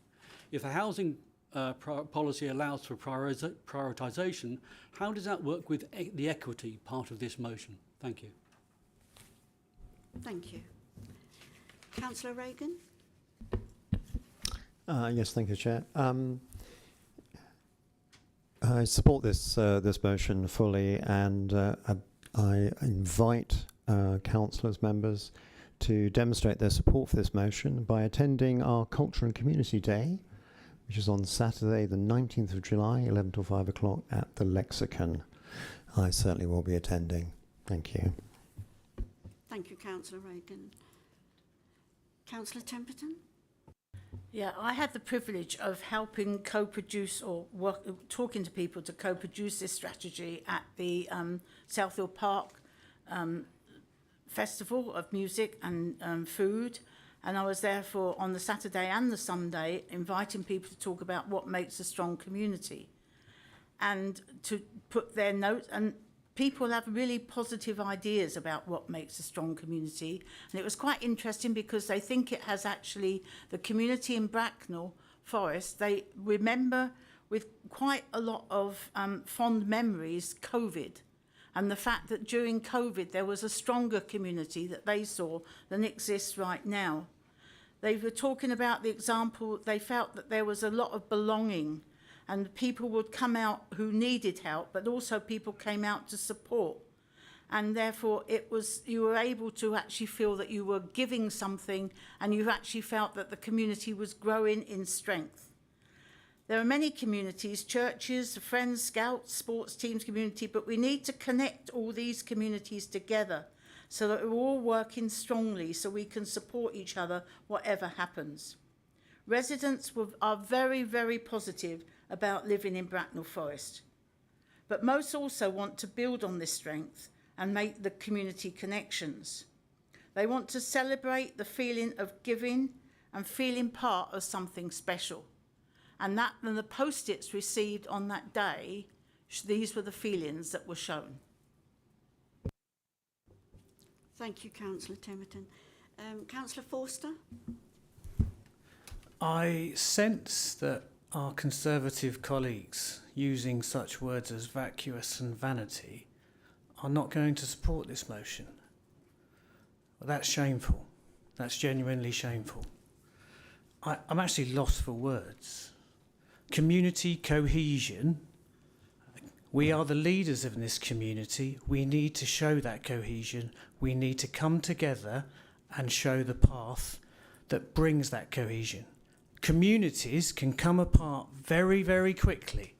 If a housing policy allows for prioritisation, how does that work with the equity part of this motion? Thank you. Thank you. Councillor Reagan? Yes, thank you, Chair. I support this motion fully, and I invite councillors, members, to demonstrate their support for this motion by attending our Culture and Community Day, which is on Saturday, the 19th of July, 11 till 5 o'clock at the Lexicon. I certainly will be attending. Thank you. Thank you, Councillor Reagan. Councillor Temperton? Yeah, I had the privilege of helping co-produce or talking to people to co-produce this strategy at the Southfield Park Festival of Music and Food. And I was therefore on the Saturday and the Sunday inviting people to talk about what makes a strong community and to put their notes. And people have really positive ideas about what makes a strong community. And it was quite interesting because they think it has actually the community in Bracknell Forest. They remember with quite a lot of fond memories COVID. And the fact that during COVID there was a stronger community that they saw than exists right now. They were talking about the example, they felt that there was a lot of belonging and people would come out who needed help, but also people came out to support. And therefore you were able to actually feel that you were giving something and you actually felt that the community was growing in strength. There are many communities, churches, friends, scouts, sports teams, community, but we need to connect all these communities together so that we're all working strongly so we can support each other whatever happens. Residents are very, very positive about living in Bracknell Forest, but most also want to build on this strength and make the community connections. They want to celebrate the feeling of giving and feeling part of something special. And the post-its received on that day, these were the feelings that were shown. Thank you, Councillor Temperton. Councillor Forster? I sense that our Conservative colleagues, using such words as vacuous and vanity, are not going to support this motion. Well, that's shameful. That's genuinely shameful. I'm actually lost for words. Community cohesion. We are the leaders of this community. We need to show that cohesion. We need to come together and show the path that brings that cohesion. Communities can come apart very, very quickly.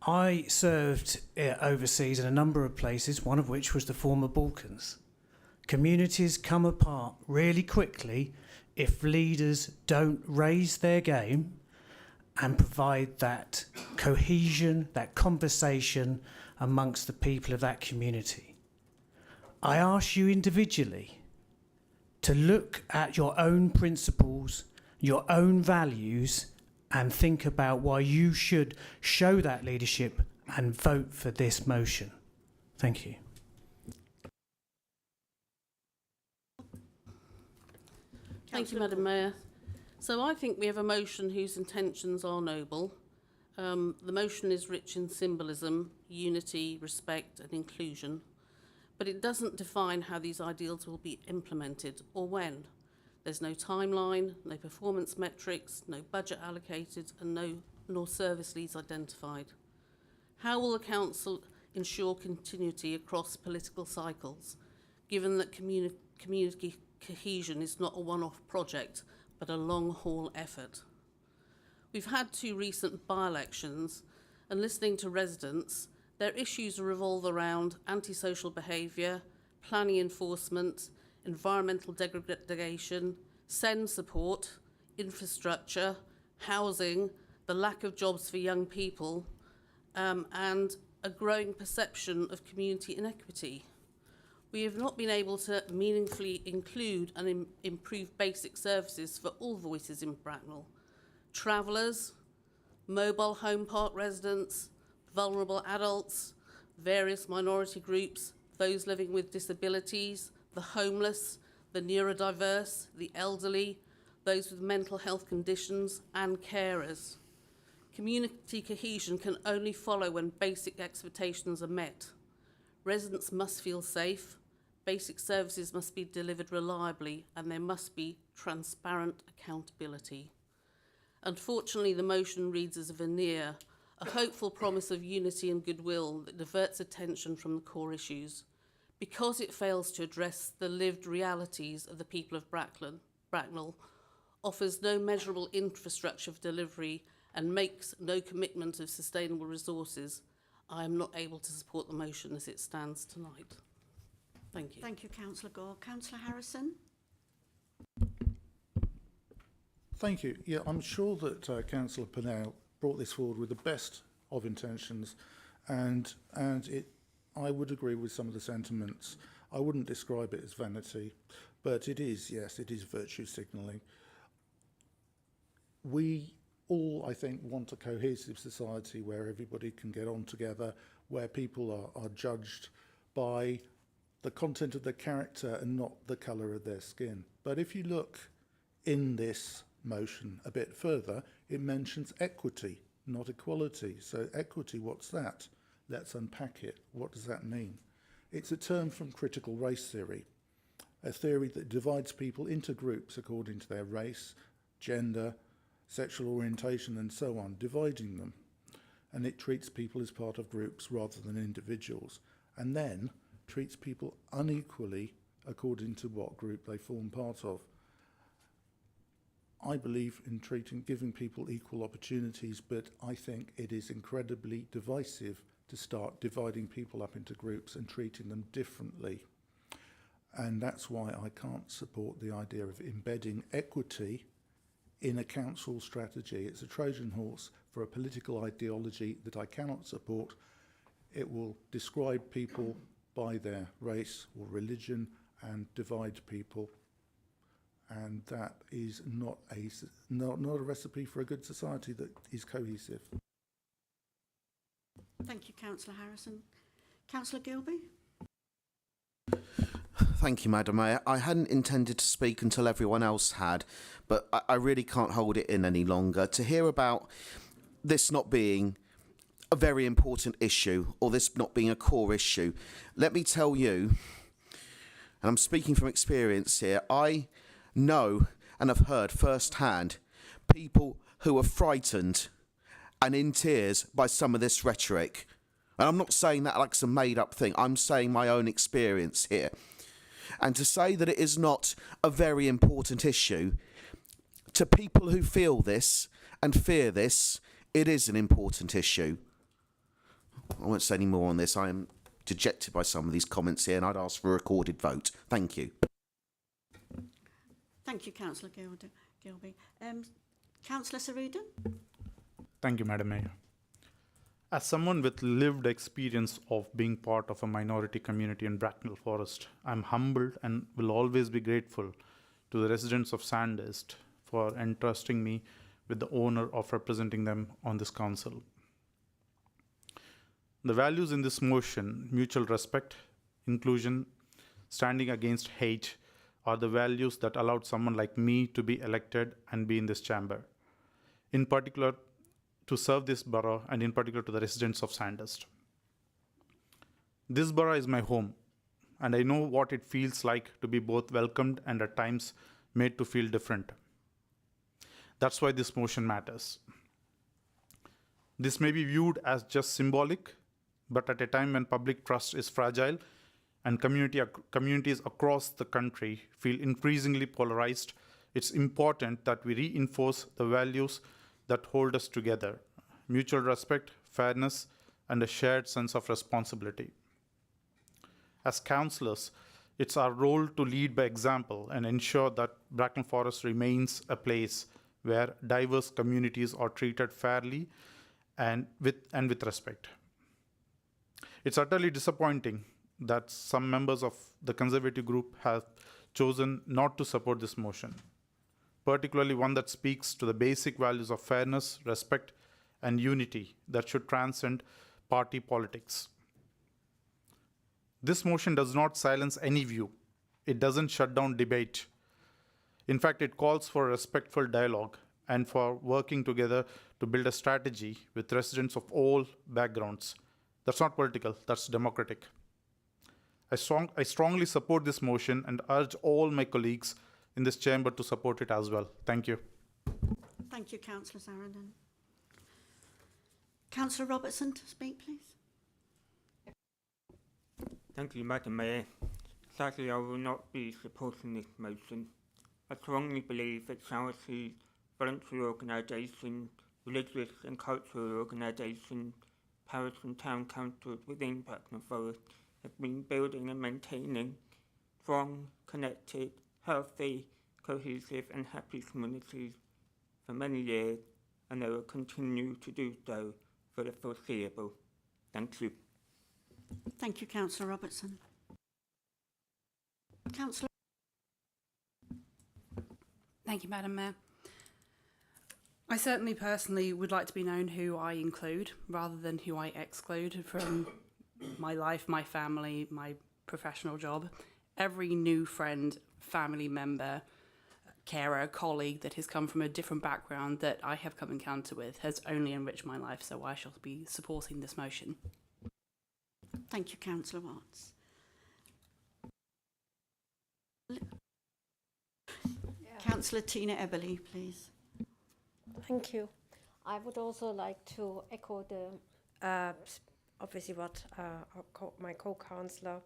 I served overseas in a number of places, one of which was the former Balkans. Communities come apart really quickly if leaders don't raise their game and provide that cohesion, that conversation amongst the people of that community. I ask you individually to look at your own principles, your own values, and think about why you should show that leadership and vote for this motion. Thank you. Thank you, Madam Mayor. So I think we have a motion whose intentions are noble. The motion is rich in symbolism, unity, respect and inclusion, but it doesn't define how these ideals will be implemented or when. There's no timeline, no performance metrics, no budget allocated and nor service leads identified. How will the Council ensure continuity across political cycles, given that community cohesion is not a one-off project, but a long-haul effort. We've had 2 recent by-elections, and listening to residents, their issues revolve around antisocial behaviour, planning enforcement, environmental degradation, SEND support, infrastructure, housing, the lack of jobs for young people, and a growing perception of community inequity. We have not been able to meaningfully include and improve basic services for all voices in Bracknell. Travellers, mobile home park residents, vulnerable adults, various minority groups, those living with disabilities, the homeless, the neurodiverse, the elderly, those with mental health conditions, and carers. Community cohesion can only follow when basic expectations are met. Residents must feel safe, basic services must be delivered reliably, and there must be transparent accountability. Unfortunately, the motion reads as a veneer, a hopeful promise of unity and goodwill that diverts attention from the core issues, because it fails to address the lived realities of the people of Bracknell, offers no measurable infrastructure for delivery, and makes no commitment of sustainable resources. I am not able to support the motion as it stands tonight. Thank you. Thank you, Councillor Gore. Councillor Harrison? Thank you. Yeah, I'm sure that Councillor Purnell brought this forward with the best of intentions, and I would agree with some of the sentiments. I wouldn't describe it as vanity, but it is, yes, it is virtue signalling. We all, I think, want a cohesive society where everybody can get on together, where people are judged by the content of their character and not the colour of their skin. But if you look in this motion a bit further, it mentions equity, not equality. So equity, what's that? Let's unpack it. What does that mean? It's a term from critical race theory, a theory that divides people into groups according to their race, gender, sexual orientation and so on, dividing them. And it treats people as part of groups rather than individuals, and then treats people unequally according to what group they form part of. I believe in giving people equal opportunities, but I think it is incredibly divisive to start dividing people up into groups and treating them differently. And that's why I can't support the idea of embedding equity in a council strategy. It's a Trojan horse for a political ideology that I cannot support. It will describe people by their race or religion and divide people. And that is not a recipe for a good society that is cohesive. Thank you, Councillor Harrison. Councillor Gilby? Thank you, Madam Mayor. I hadn't intended to speak until everyone else had, but I really can't hold it in any longer. To hear about this not being a very important issue, or this not being a core issue, let me tell you, and I'm speaking from experience here, I know and have heard firsthand people who are frightened and in tears by some of this rhetoric. And I'm not saying that like some made-up thing. I'm saying my own experience here. And to say that it is not a very important issue, to people who feel this and fear this, it is an important issue. I won't say any more on this. I am dejected by some of these comments here, and I'd ask for a recorded vote. Thank you. Thank you, Councillor Gilby. Councillor Sarita? Thank you, Madam Mayor. As someone with lived experience of being part of a minority community in Bracknell Forest, I'm humbled and will always be grateful to the residents of Sandhurst for entrusting me with the honor of representing them on this council. The values in this motion, mutual respect, inclusion, standing against hate, are the values that allowed someone like me to be elected and be in this chamber. In particular, to serve this borough, and in particular to the residents of Sandhurst. This borough is my home, and I know what it feels like to be both welcomed and at times made to feel different. That's why this motion matters. This may be viewed as just symbolic, but at a time when public trust is fragile and communities across the country feel increasingly polarized, it's important that we reinforce the values that hold us together: mutual respect, fairness, and a shared sense of responsibility. As councillors, it's our role to lead by example and ensure that Bracknell Forest remains a place where diverse communities are treated fairly and with respect. It's utterly disappointing that some members of the Conservative group have chosen not to support this motion, particularly one that speaks to the basic values of fairness, respect, and unity that should transcend party politics. This motion does not silence any view. It doesn't shut down debate. In fact, it calls for a respectful dialogue and for working together to build a strategy with residents of all backgrounds. That's not political, that's democratic. I strongly support this motion and urge all my colleagues in this chamber to support it as well. Thank you. Thank you, Councillor Sarandon. Councillor Robertson to speak, please. Thank you, Madam Mayor. Sadly, I will not be supporting this motion. I strongly believe that charities, voluntary organisations, religious and cultural organisations, parish and town councils within Bracknell Forest have been building and maintaining strong, connected, healthy, cohesive and happy communities for many years, and they will continue to do so for the foreseeable. Thank you. Thank you, Councillor Robertson. Councillor. Thank you, Madam Mayor. I certainly personally would like to be known who I include rather than who I exclude from my life, my family, my professional job. Every new friend, family member, carer, colleague that has come from a different background that I have come encounter with has only enriched my life, so I shall be supporting this motion. Thank you, Councillor Watts. Councillor Tina Eberly, please. Thank you. I would also like to echo the obviously what my co-councillor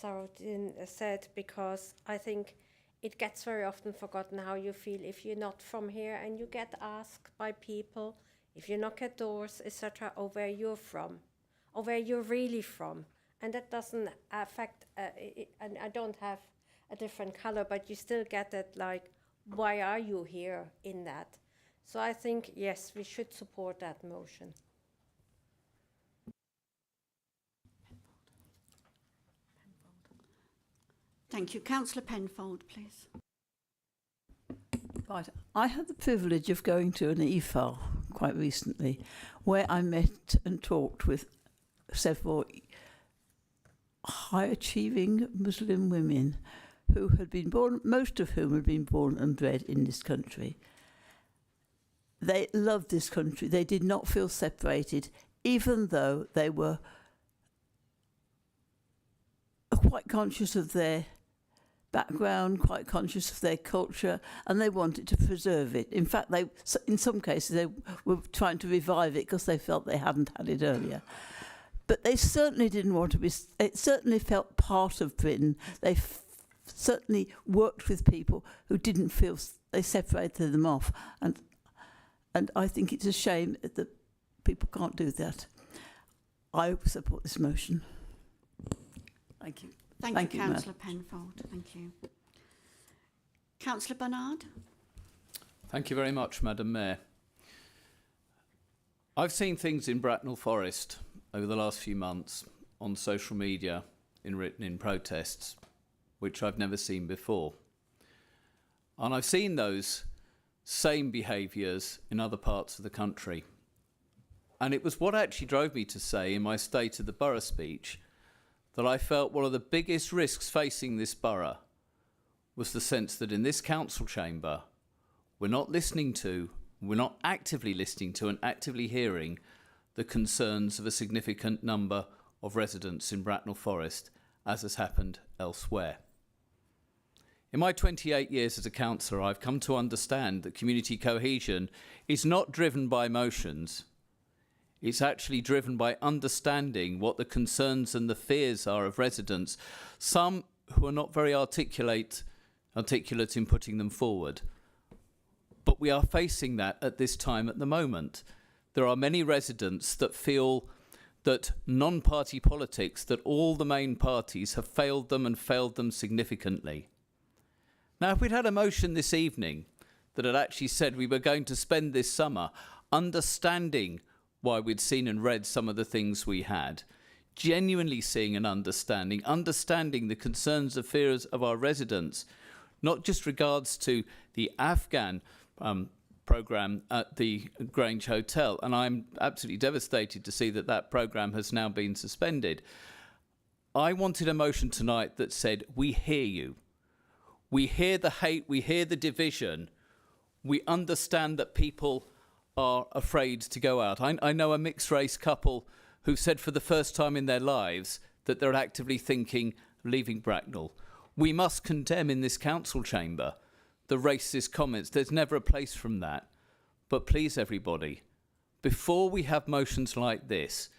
Sarandon said, because I think it gets very often forgotten how you feel if you're not from here and you get asked by people, if you knock at doors, etc., or where you're from, or where you're really from. And that doesn't affect, and I don't have a different color, but you still get that, like, why are you here in that? So I think, yes, we should support that motion. Thank you. Councillor Penfold, please. Right. I had the privilege of going to an EFA quite recently, where I met and talked with several high-achieving Muslim women who had been born, most of whom had been born and bred in this country. They loved this country. They did not feel separated, even though they were quite conscious of their background, quite conscious of their culture, and they wanted to preserve it. In fact, in some cases, they were trying to revive it because they felt they hadn't had it earlier. But they certainly didn't want to be, it certainly felt part of Britain. They certainly worked with people who didn't feel they separated them off. And I think it's a shame that people can't do that. I support this motion. Thank you. Thank you, Councillor Penfold. Thank you. Councillor Barnard. Thank you very much, Madam Mayor. I've seen things in Bracknell Forest over the last few months on social media, written in protests, which I've never seen before. And I've seen those same behaviours in other parts of the country. And it was what actually drove me to say in my State of the Borough speech that I felt one of the biggest risks facing this borough was the sense that in this council chamber, we're not actively listening to and actively hearing the concerns of a significant number of residents in Bracknell Forest, as has happened elsewhere. In my 28 years as a councillor, I've come to understand that community cohesion is not driven by emotions. It's actually driven by understanding what the concerns and the fears are of residents, some who are not very articulate in putting them forward. But we are facing that at this time at the moment. There are many residents that feel that non-party politics, that all the main parties have failed them and failed them significantly. Now, if we'd had a motion this evening that had actually said we were going to spend this summer understanding why we'd seen and read some of the things we had, genuinely seeing and understanding the concerns and fears of our residents, not just regards to the Afghan programme at the Grange Hotel, and I'm absolutely devastated to see that that programme has now been suspended. I wanted a motion tonight that said, we hear you. We hear the hate, we hear the division. We understand that people are afraid to go out. I know a mixed-race couple who said for the first time in their lives that they're actively thinking of leaving Bracknell. We must condemn in this council chamber the racist comments. There's never a place from that. But please, everybody, before we have motions like this,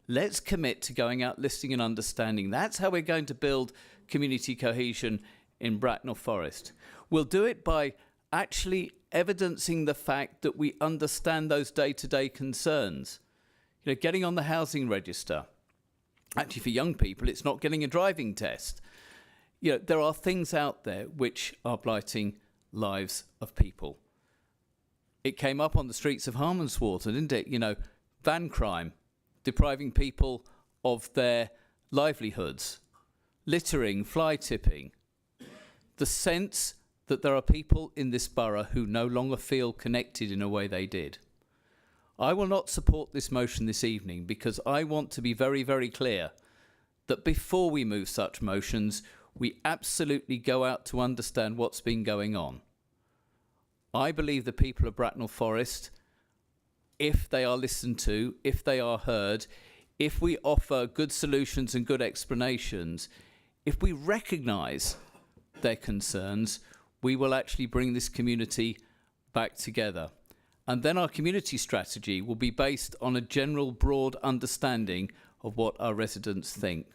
let's commit to going out, listening and understanding. That's how we're going to build community cohesion in Bracknell Forest. We'll do it by actually evidencing the fact that we understand those day-to-day concerns. You know, getting on the housing register. Actually, for young people, it's not getting a driving test. You know, there are things out there which are blighting lives of people. It came up on the streets of Harmonswater, didn't it? You know, van crime, depriving people of their livelihoods, littering, fly tipping. The sense that there are people in this borough who no longer feel connected in a way they did. I will not support this motion this evening because I want to be very, very clear that before we move such motions, we absolutely go out to understand what's been going on. I believe the people of Bracknell Forest, if they are listened to, if they are heard, if we offer good solutions and good explanations, if we recognise their concerns, we will actually bring this community back together. And then our community strategy will be based on a general broad understanding of what our residents think.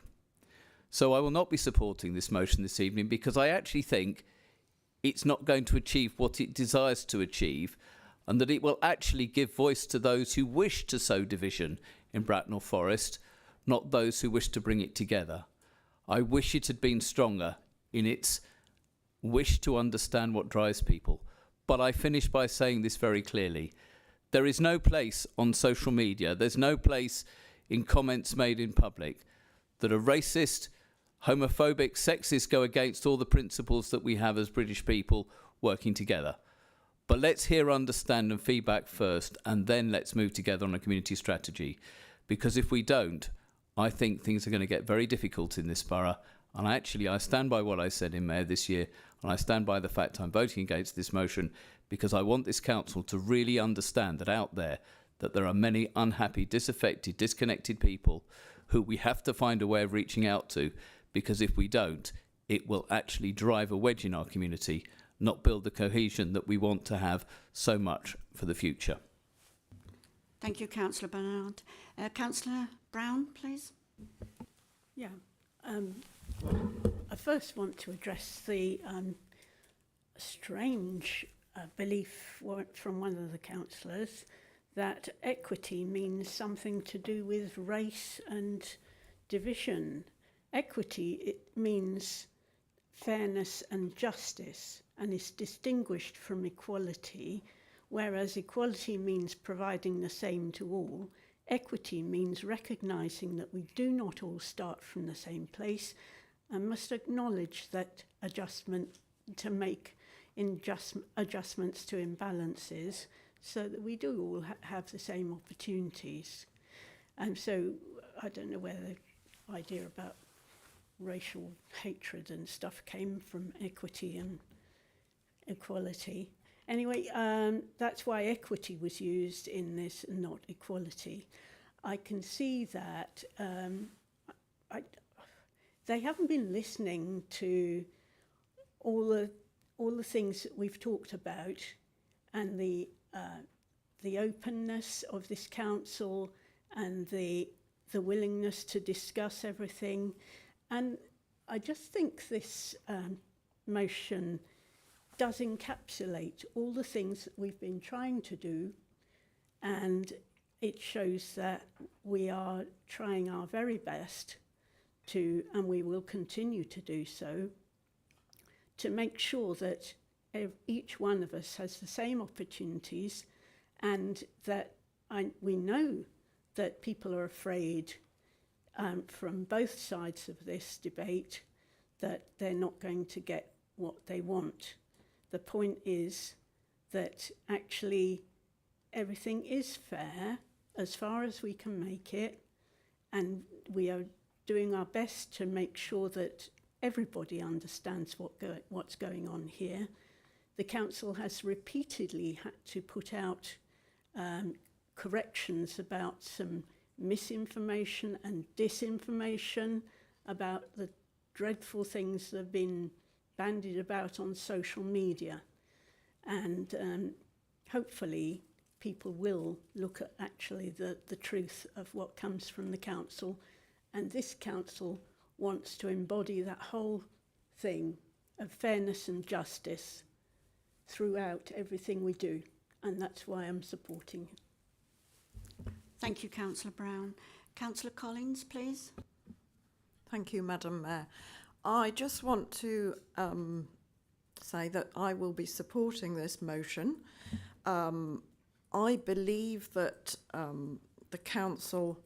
So I will not be supporting this motion this evening because I actually think it's not going to achieve what it desires to achieve, and that it will actually give voice to those who wish to sow division in Bracknell Forest, not those who wish to bring it together. I wish it had been stronger in its wish to understand what drives people. But I finish by saying this very clearly. There is no place on social media, there's no place in comments made in public that a racist, homophobic, sexist go against all the principles that we have as British people working together. But let's hear, understand and feedback first, and then let's move together on a community strategy. Because if we don't, I think things are going to get very difficult in this borough. And I stand by what I said in May this year, and I stand by the fact I'm voting against this motion because I want this council to really understand that out there that there are many unhappy, disaffected, disconnected people who we have to find a way of reaching out to, because if we don't, it will actually drive a wedge in our community, not build the cohesion that we want to have so much for the future. Thank you, Councillor Bernard. Councillor Brown, please. Yeah. I first want to address the strange belief from one of the councillors that equity means something to do with race and division. Equity, it means fairness and justice, and is distinguished from equality, whereas equality means providing the same to all. Equity means recognising that we do not all start from the same place and must acknowledge that make adjustments to imbalances so that we do all have the same opportunities. And so I don't know where the idea about racial hatred and stuff came from equity and equality. Anyway, that's why equity was used in this, not equality. I can see that they haven't been listening to all the things that we've talked about, and the openness of this council and the willingness to discuss everything. And I just think this motion does encapsulate all the things that we've been trying to do, and it shows that we are trying our very best to, and we will continue to do so, to make sure that each one of us has the same opportunities, and that we know that people are afraid from both sides of this debate that they're not going to get what they want. The point is that actually everything is fair as far as we can make it, and we are doing our best to make sure that everybody understands what's going on here. The council has repeatedly had to put out corrections about some misinformation and disinformation about the dreadful things that have been bandied about on social media. And hopefully people will look at actually the truth of what comes from the council. And this council wants to embody that whole thing of fairness and justice throughout everything we do. And that's why I'm supporting it. Thank you, Councillor Brown. Councillor Collins, please. Thank you, Madam Mayor. I just want to say that I will be supporting this motion. I believe that the council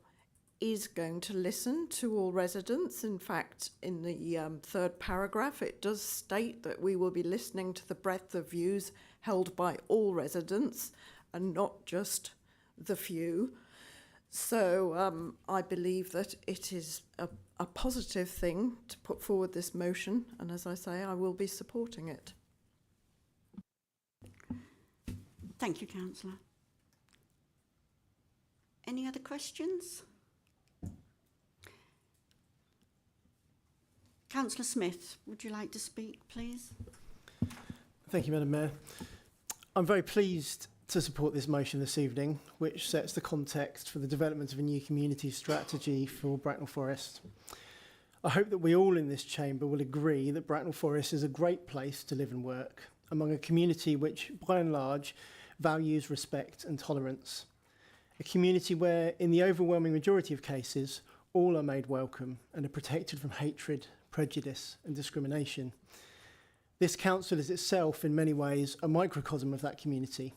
is going to listen to all residents. In fact, in the third paragraph, it does state that we will be listening to the breadth of views held by all residents and not just the few. So I believe that it is a positive thing to put forward this motion, and as I say, I will be supporting it. Thank you, Councillor. Any other questions? Councillor Smith, would you like to speak, please? Thank you, Madam Mayor. I'm very pleased to support this motion this evening, which sets the context for the development of a new community strategy for Bracknell Forest. I hope that we all in this chamber will agree that Bracknell Forest is a great place to live and work, among a community which, by and large, values respect and tolerance. A community where, in the overwhelming majority of cases, all are made welcome and are protected from hatred, prejudice and discrimination. This council is itself, in many ways, a microcosm of that community.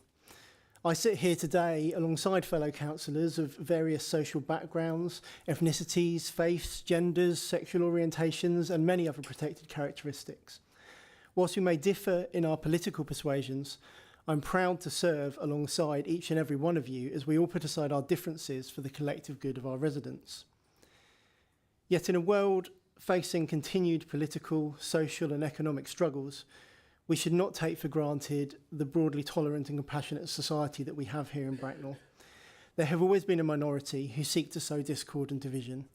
I sit here today alongside fellow councillors of various social backgrounds, ethnicities, faiths, genders, sexual orientations and many other protected characteristics. Whilst we may differ in our political persuasions, I'm proud to serve alongside each and every one of you as we all put aside our differences for the collective good of our residents. Yet in a world facing continued political, social and economic struggles, we should not take for granted the broadly tolerant and compassionate society that we have here in Bracknell. There have always been a minority who seek to sow discord and division,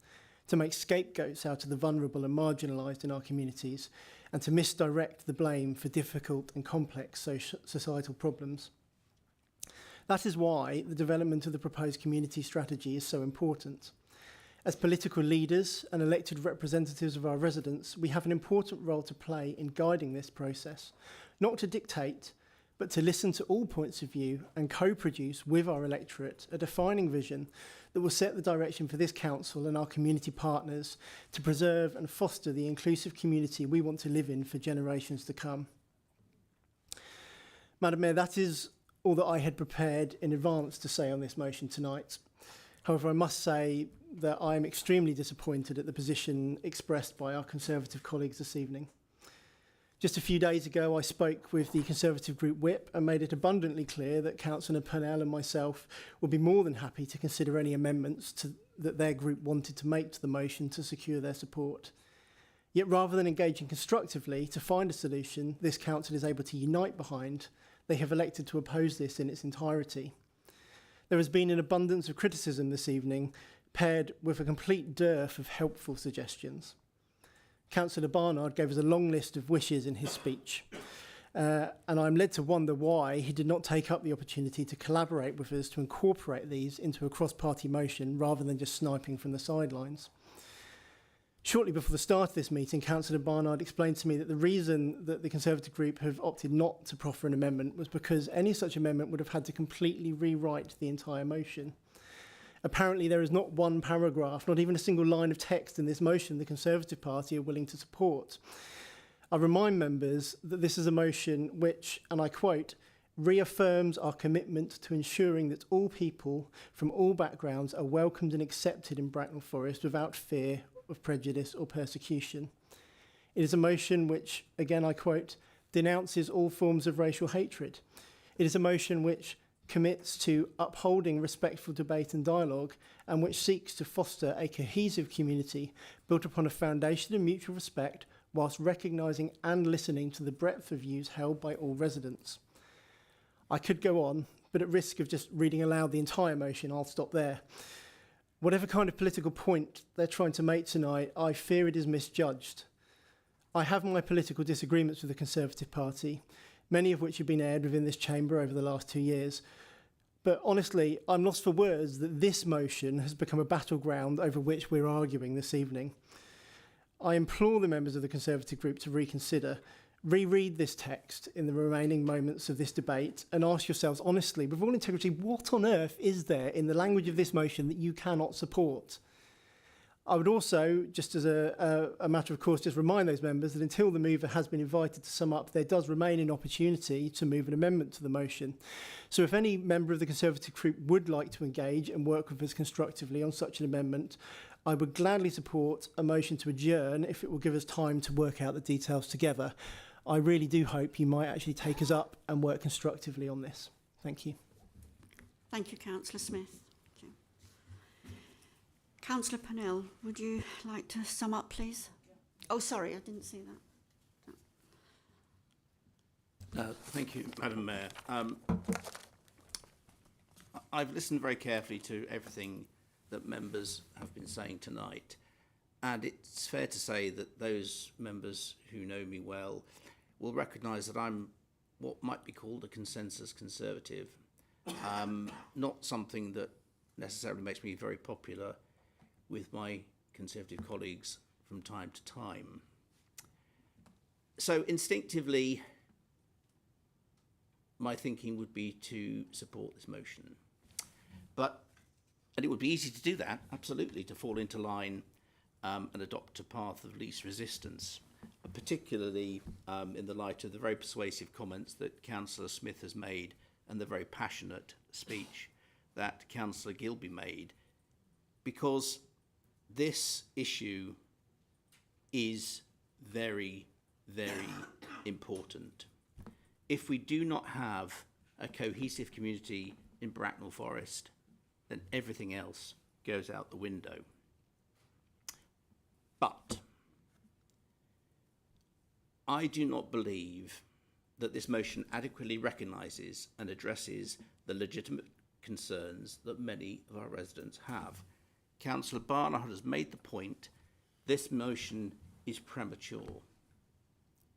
to make scapegoats out of the vulnerable and marginalised in our communities, and to misdirect the blame for difficult and complex societal problems. That is why the development of the proposed community strategy is so important. As political leaders and elected representatives of our residents, we have an important role to play in guiding this process, not to dictate, but to listen to all points of view and co-produce with our electorate a defining vision that will set the direction for this council and our community partners to preserve and foster the inclusive community we want to live in for generations to come. Madam Mayor, that is all that I had prepared in advance to say on this motion tonight. However, I must say that I am extremely disappointed at the position expressed by our Conservative colleagues this evening. Just a few days ago, I spoke with the Conservative Group Whip and made it abundantly clear that Councillor Purnell and myself would be more than happy to consider any amendments that their group wanted to make to the motion to secure their support. Yet rather than engaging constructively to find a solution this council is able to unite behind, they have elected to oppose this in its entirety. There has been an abundance of criticism this evening, paired with a complete dearth of helpful suggestions. Councillor Barnard gave us a long list of wishes in his speech, And I'm led to wonder why he did not take up the opportunity to collaborate with us to incorporate these into a cross-party motion rather than just sniping from the sidelines. Shortly before the start of this meeting, Councillor Barnard explained to me that the reason that the Conservative group have opted not to proffer an amendment was because any such amendment would have had to completely rewrite the entire motion. Apparently, there is not one paragraph, not even a single line of text in this motion the Conservative Party are willing to support. I remind members that this is a motion which, and I quote, reaffirms our commitment to ensuring that all people from all backgrounds are welcomed and accepted in Bracknell Forest without fear of prejudice or persecution. It is a motion which, again I quote, denounces all forms of racial hatred. It is a motion which commits to upholding respectful debate and dialogue and which seeks to foster a cohesive community built upon a foundation of mutual respect whilst recognising and listening to the breadth of views held by all residents. I could go on, but at risk of just reading aloud the entire motion, I'll stop there. Whatever kind of political point they're trying to make tonight, I fear it is misjudged. I have my political disagreements with the Conservative Party, many of which have been aired within this chamber over the last 2 years. But honestly, I'm lost for words that this motion has become a battleground over which we're arguing this evening. I implore the members of the Conservative group to reconsider, reread this text in the remaining moments of this debate and ask yourselves honestly, with all integrity, what on earth is there in the language of this motion that you cannot support? I would also, just as a matter of course, just remind those members that until the mover has been invited to sum up, there does remain an opportunity to move an amendment to the motion. So if any member of the Conservative group would like to engage and work with us constructively on such an amendment, I would gladly support a motion to adjourn if it will give us time to work out the details together. I really do hope you might actually take us up and work constructively on this. Thank you. Thank you, Councillor Smith. Thank you. Councillor Pennell, would you like to sum up, please? Oh, sorry, I didn't see that. Thank you, Madam Mayor. I've listened very carefully to everything that members have been saying tonight, and it's fair to say that those members who know me well will recognise that I'm what might be called a consensus Conservative, not something that necessarily makes me very popular with my Conservative colleagues from time to time. So instinctively, my thinking would be to support this motion. And it would be easy to do that, absolutely, to fall into line and adopt a path of least resistance, particularly in the light of the very persuasive comments that Councillor Smith has made and the very passionate speech that Councillor Gilby made, because this issue is very, very important. If we do not have a cohesive community in Bracknell Forest, then everything else goes out the window. But I do not believe that this motion adequately recognises and addresses the legitimate concerns that many of our residents have. Councillor Barnard has made the point, this motion is premature,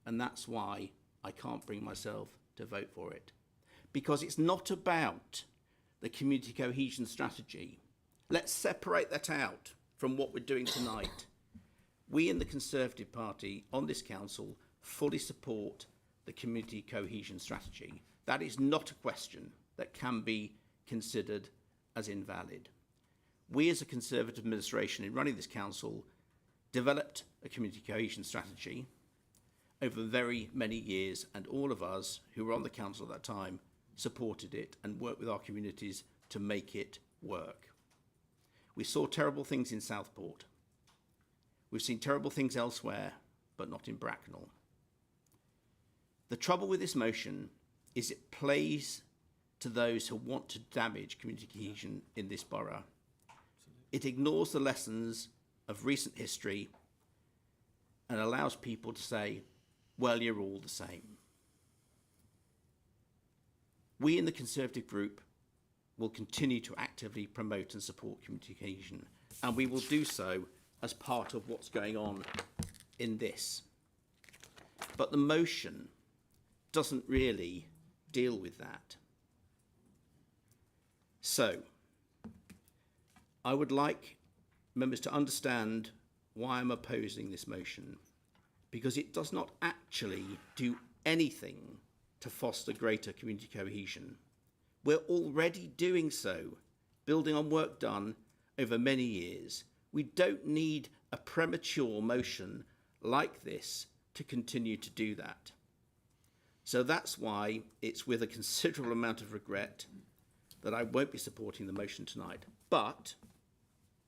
and that's why I can't bring myself to vote for it. Because it's not about the community cohesion strategy. Let's separate that out from what we're doing tonight. We in the Conservative Party on this council fully support the community cohesion strategy. That is not a question that can be considered as invalid. We as a Conservative administration in running this council developed a community cohesion strategy over very many years, and all of us who were on the council at that time supported it and worked with our communities to make it work. We saw terrible things in Southport. We've seen terrible things elsewhere, but not in Bracknell. The trouble with this motion is it plays to those who want to damage community cohesion in this borough. It ignores the lessons of recent history and allows people to say, well, you're all the same. We in the Conservative group will continue to actively promote and support community cohesion, and we will do so as part of what's going on in this. But the motion doesn't really deal with that. So, I would like members to understand why I'm opposing this motion, because it does not actually do anything to foster greater community cohesion. We're already doing so, building on work done over many years. We don't need a premature motion like this to continue to do that. So that's why it's with a considerable amount of regret that I won't be supporting the motion tonight. But,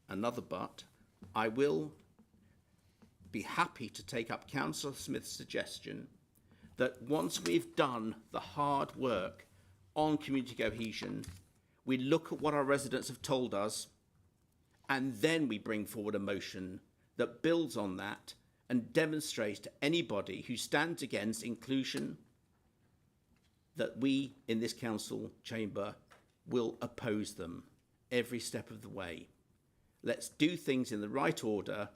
another but, I will be happy to take up Councillor Smith's suggestion that once we've done the hard work on community cohesion, we look at what our residents have told us, and then we bring forward a motion that builds on that and demonstrates to anybody who stands against inclusion that we in this council chamber will oppose them every step of the way. Let's do things in the right order,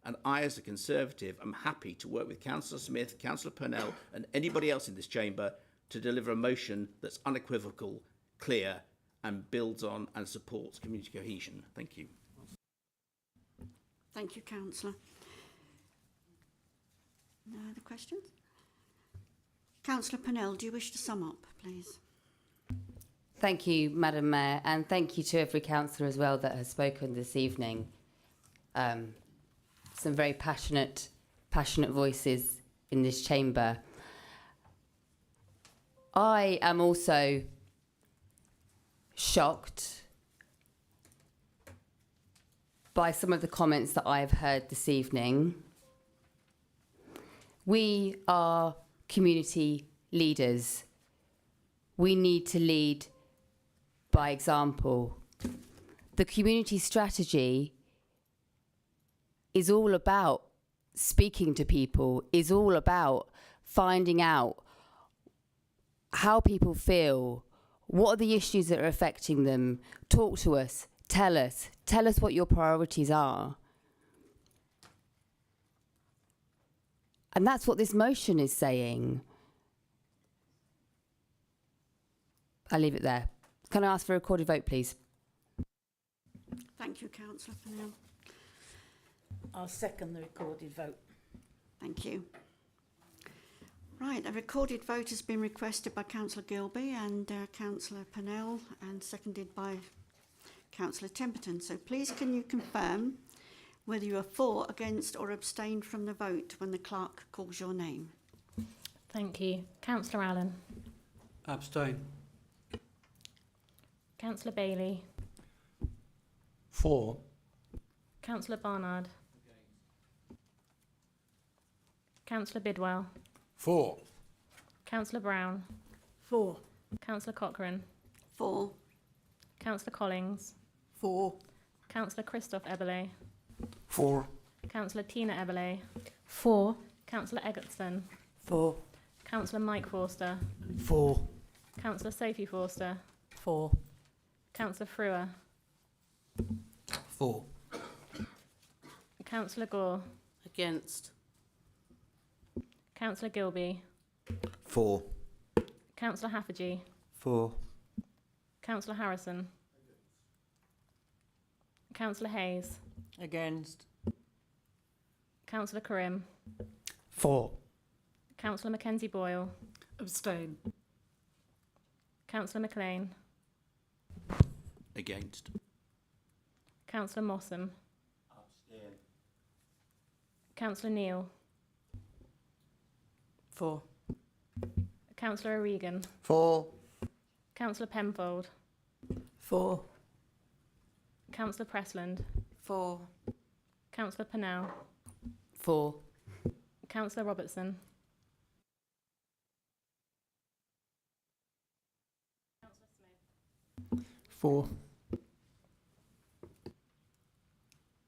and I, as a Conservative, am happy to work with Councillor Smith, Councillor Purnell and anybody else in this chamber to deliver a motion that's unequivocal, clear and builds on and supports community cohesion. Thank you. Thank you, Councillor. No other questions? Councillor Purnell, do you wish to sum up, please? Thank you, Madam Mayor, and thank you to every councillor as well that has spoken this evening. Some very passionate voices in this chamber. I am also shocked by some of the comments that I've heard this evening. We are community leaders. We need to lead by example. The community strategy is all about speaking to people, is all about finding out how people feel, what are the issues that are affecting them. Talk to us, tell us what your priorities are. And that's what this motion is saying. I'll leave it there. Can I ask for a recorded vote, please? Thank you, Councillor Purnell. I'll second the recorded vote. Thank you. Right, a recorded vote has been requested by Councillor Gilby and Councillor Purnell and seconded by Councillor Temperton. So please can you confirm whether you are for, against or abstain from the vote when the clerk calls your name? Thank you. Councillor Allen. Abstain. Councillor Bailey. For. Councillor Barnard. Councillor Bidwell. For. Councillor Brown. For. Councillor Cochrane. For. Councillor Collings. For. Councillor Christoph Eberle. For. Councillor Tina Eberle. For. Councillor Eggertson. For. Councillor Mike Forster. For. Councillor Sophie Forster. For. Councillor Frewer. For. Councillor Gore. Against. Councillor Gilby. For. Councillor Haffergy. For. Councillor Harrison. Councillor Hayes. Against. Councillor Karim. For. Councillor Mackenzie Boyle. Abstain. Councillor McLean. Against. Councillor Mossam. Councillor Neal. For. Councillor O'Regan. For. Councillor Penfold. For. Councillor Pressland. For. Councillor Purnell. For. Councillor Robertson. For.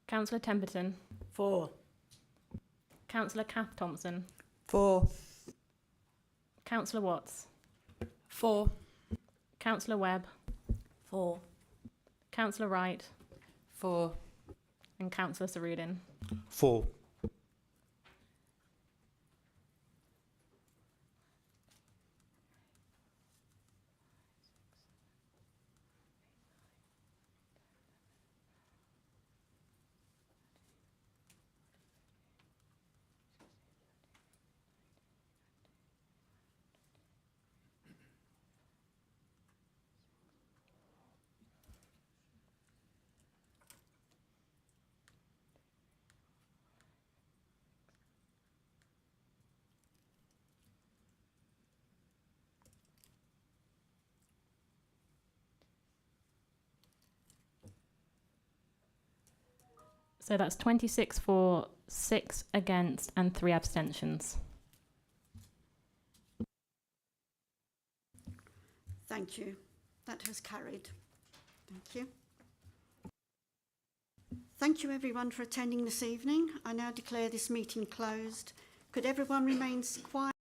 Councillor Temperton. For. Councillor Kath Thompson. For. Councillor Watts. For. Councillor Webb. For. Councillor Wright. For. And Councillor Sarudin. For. So that's 26 for, 6 against and 3 abstentions. Thank you. That has carried. Thank you. Thank you everyone for attending this evening. I now declare this meeting closed. Could everyone remain quiet?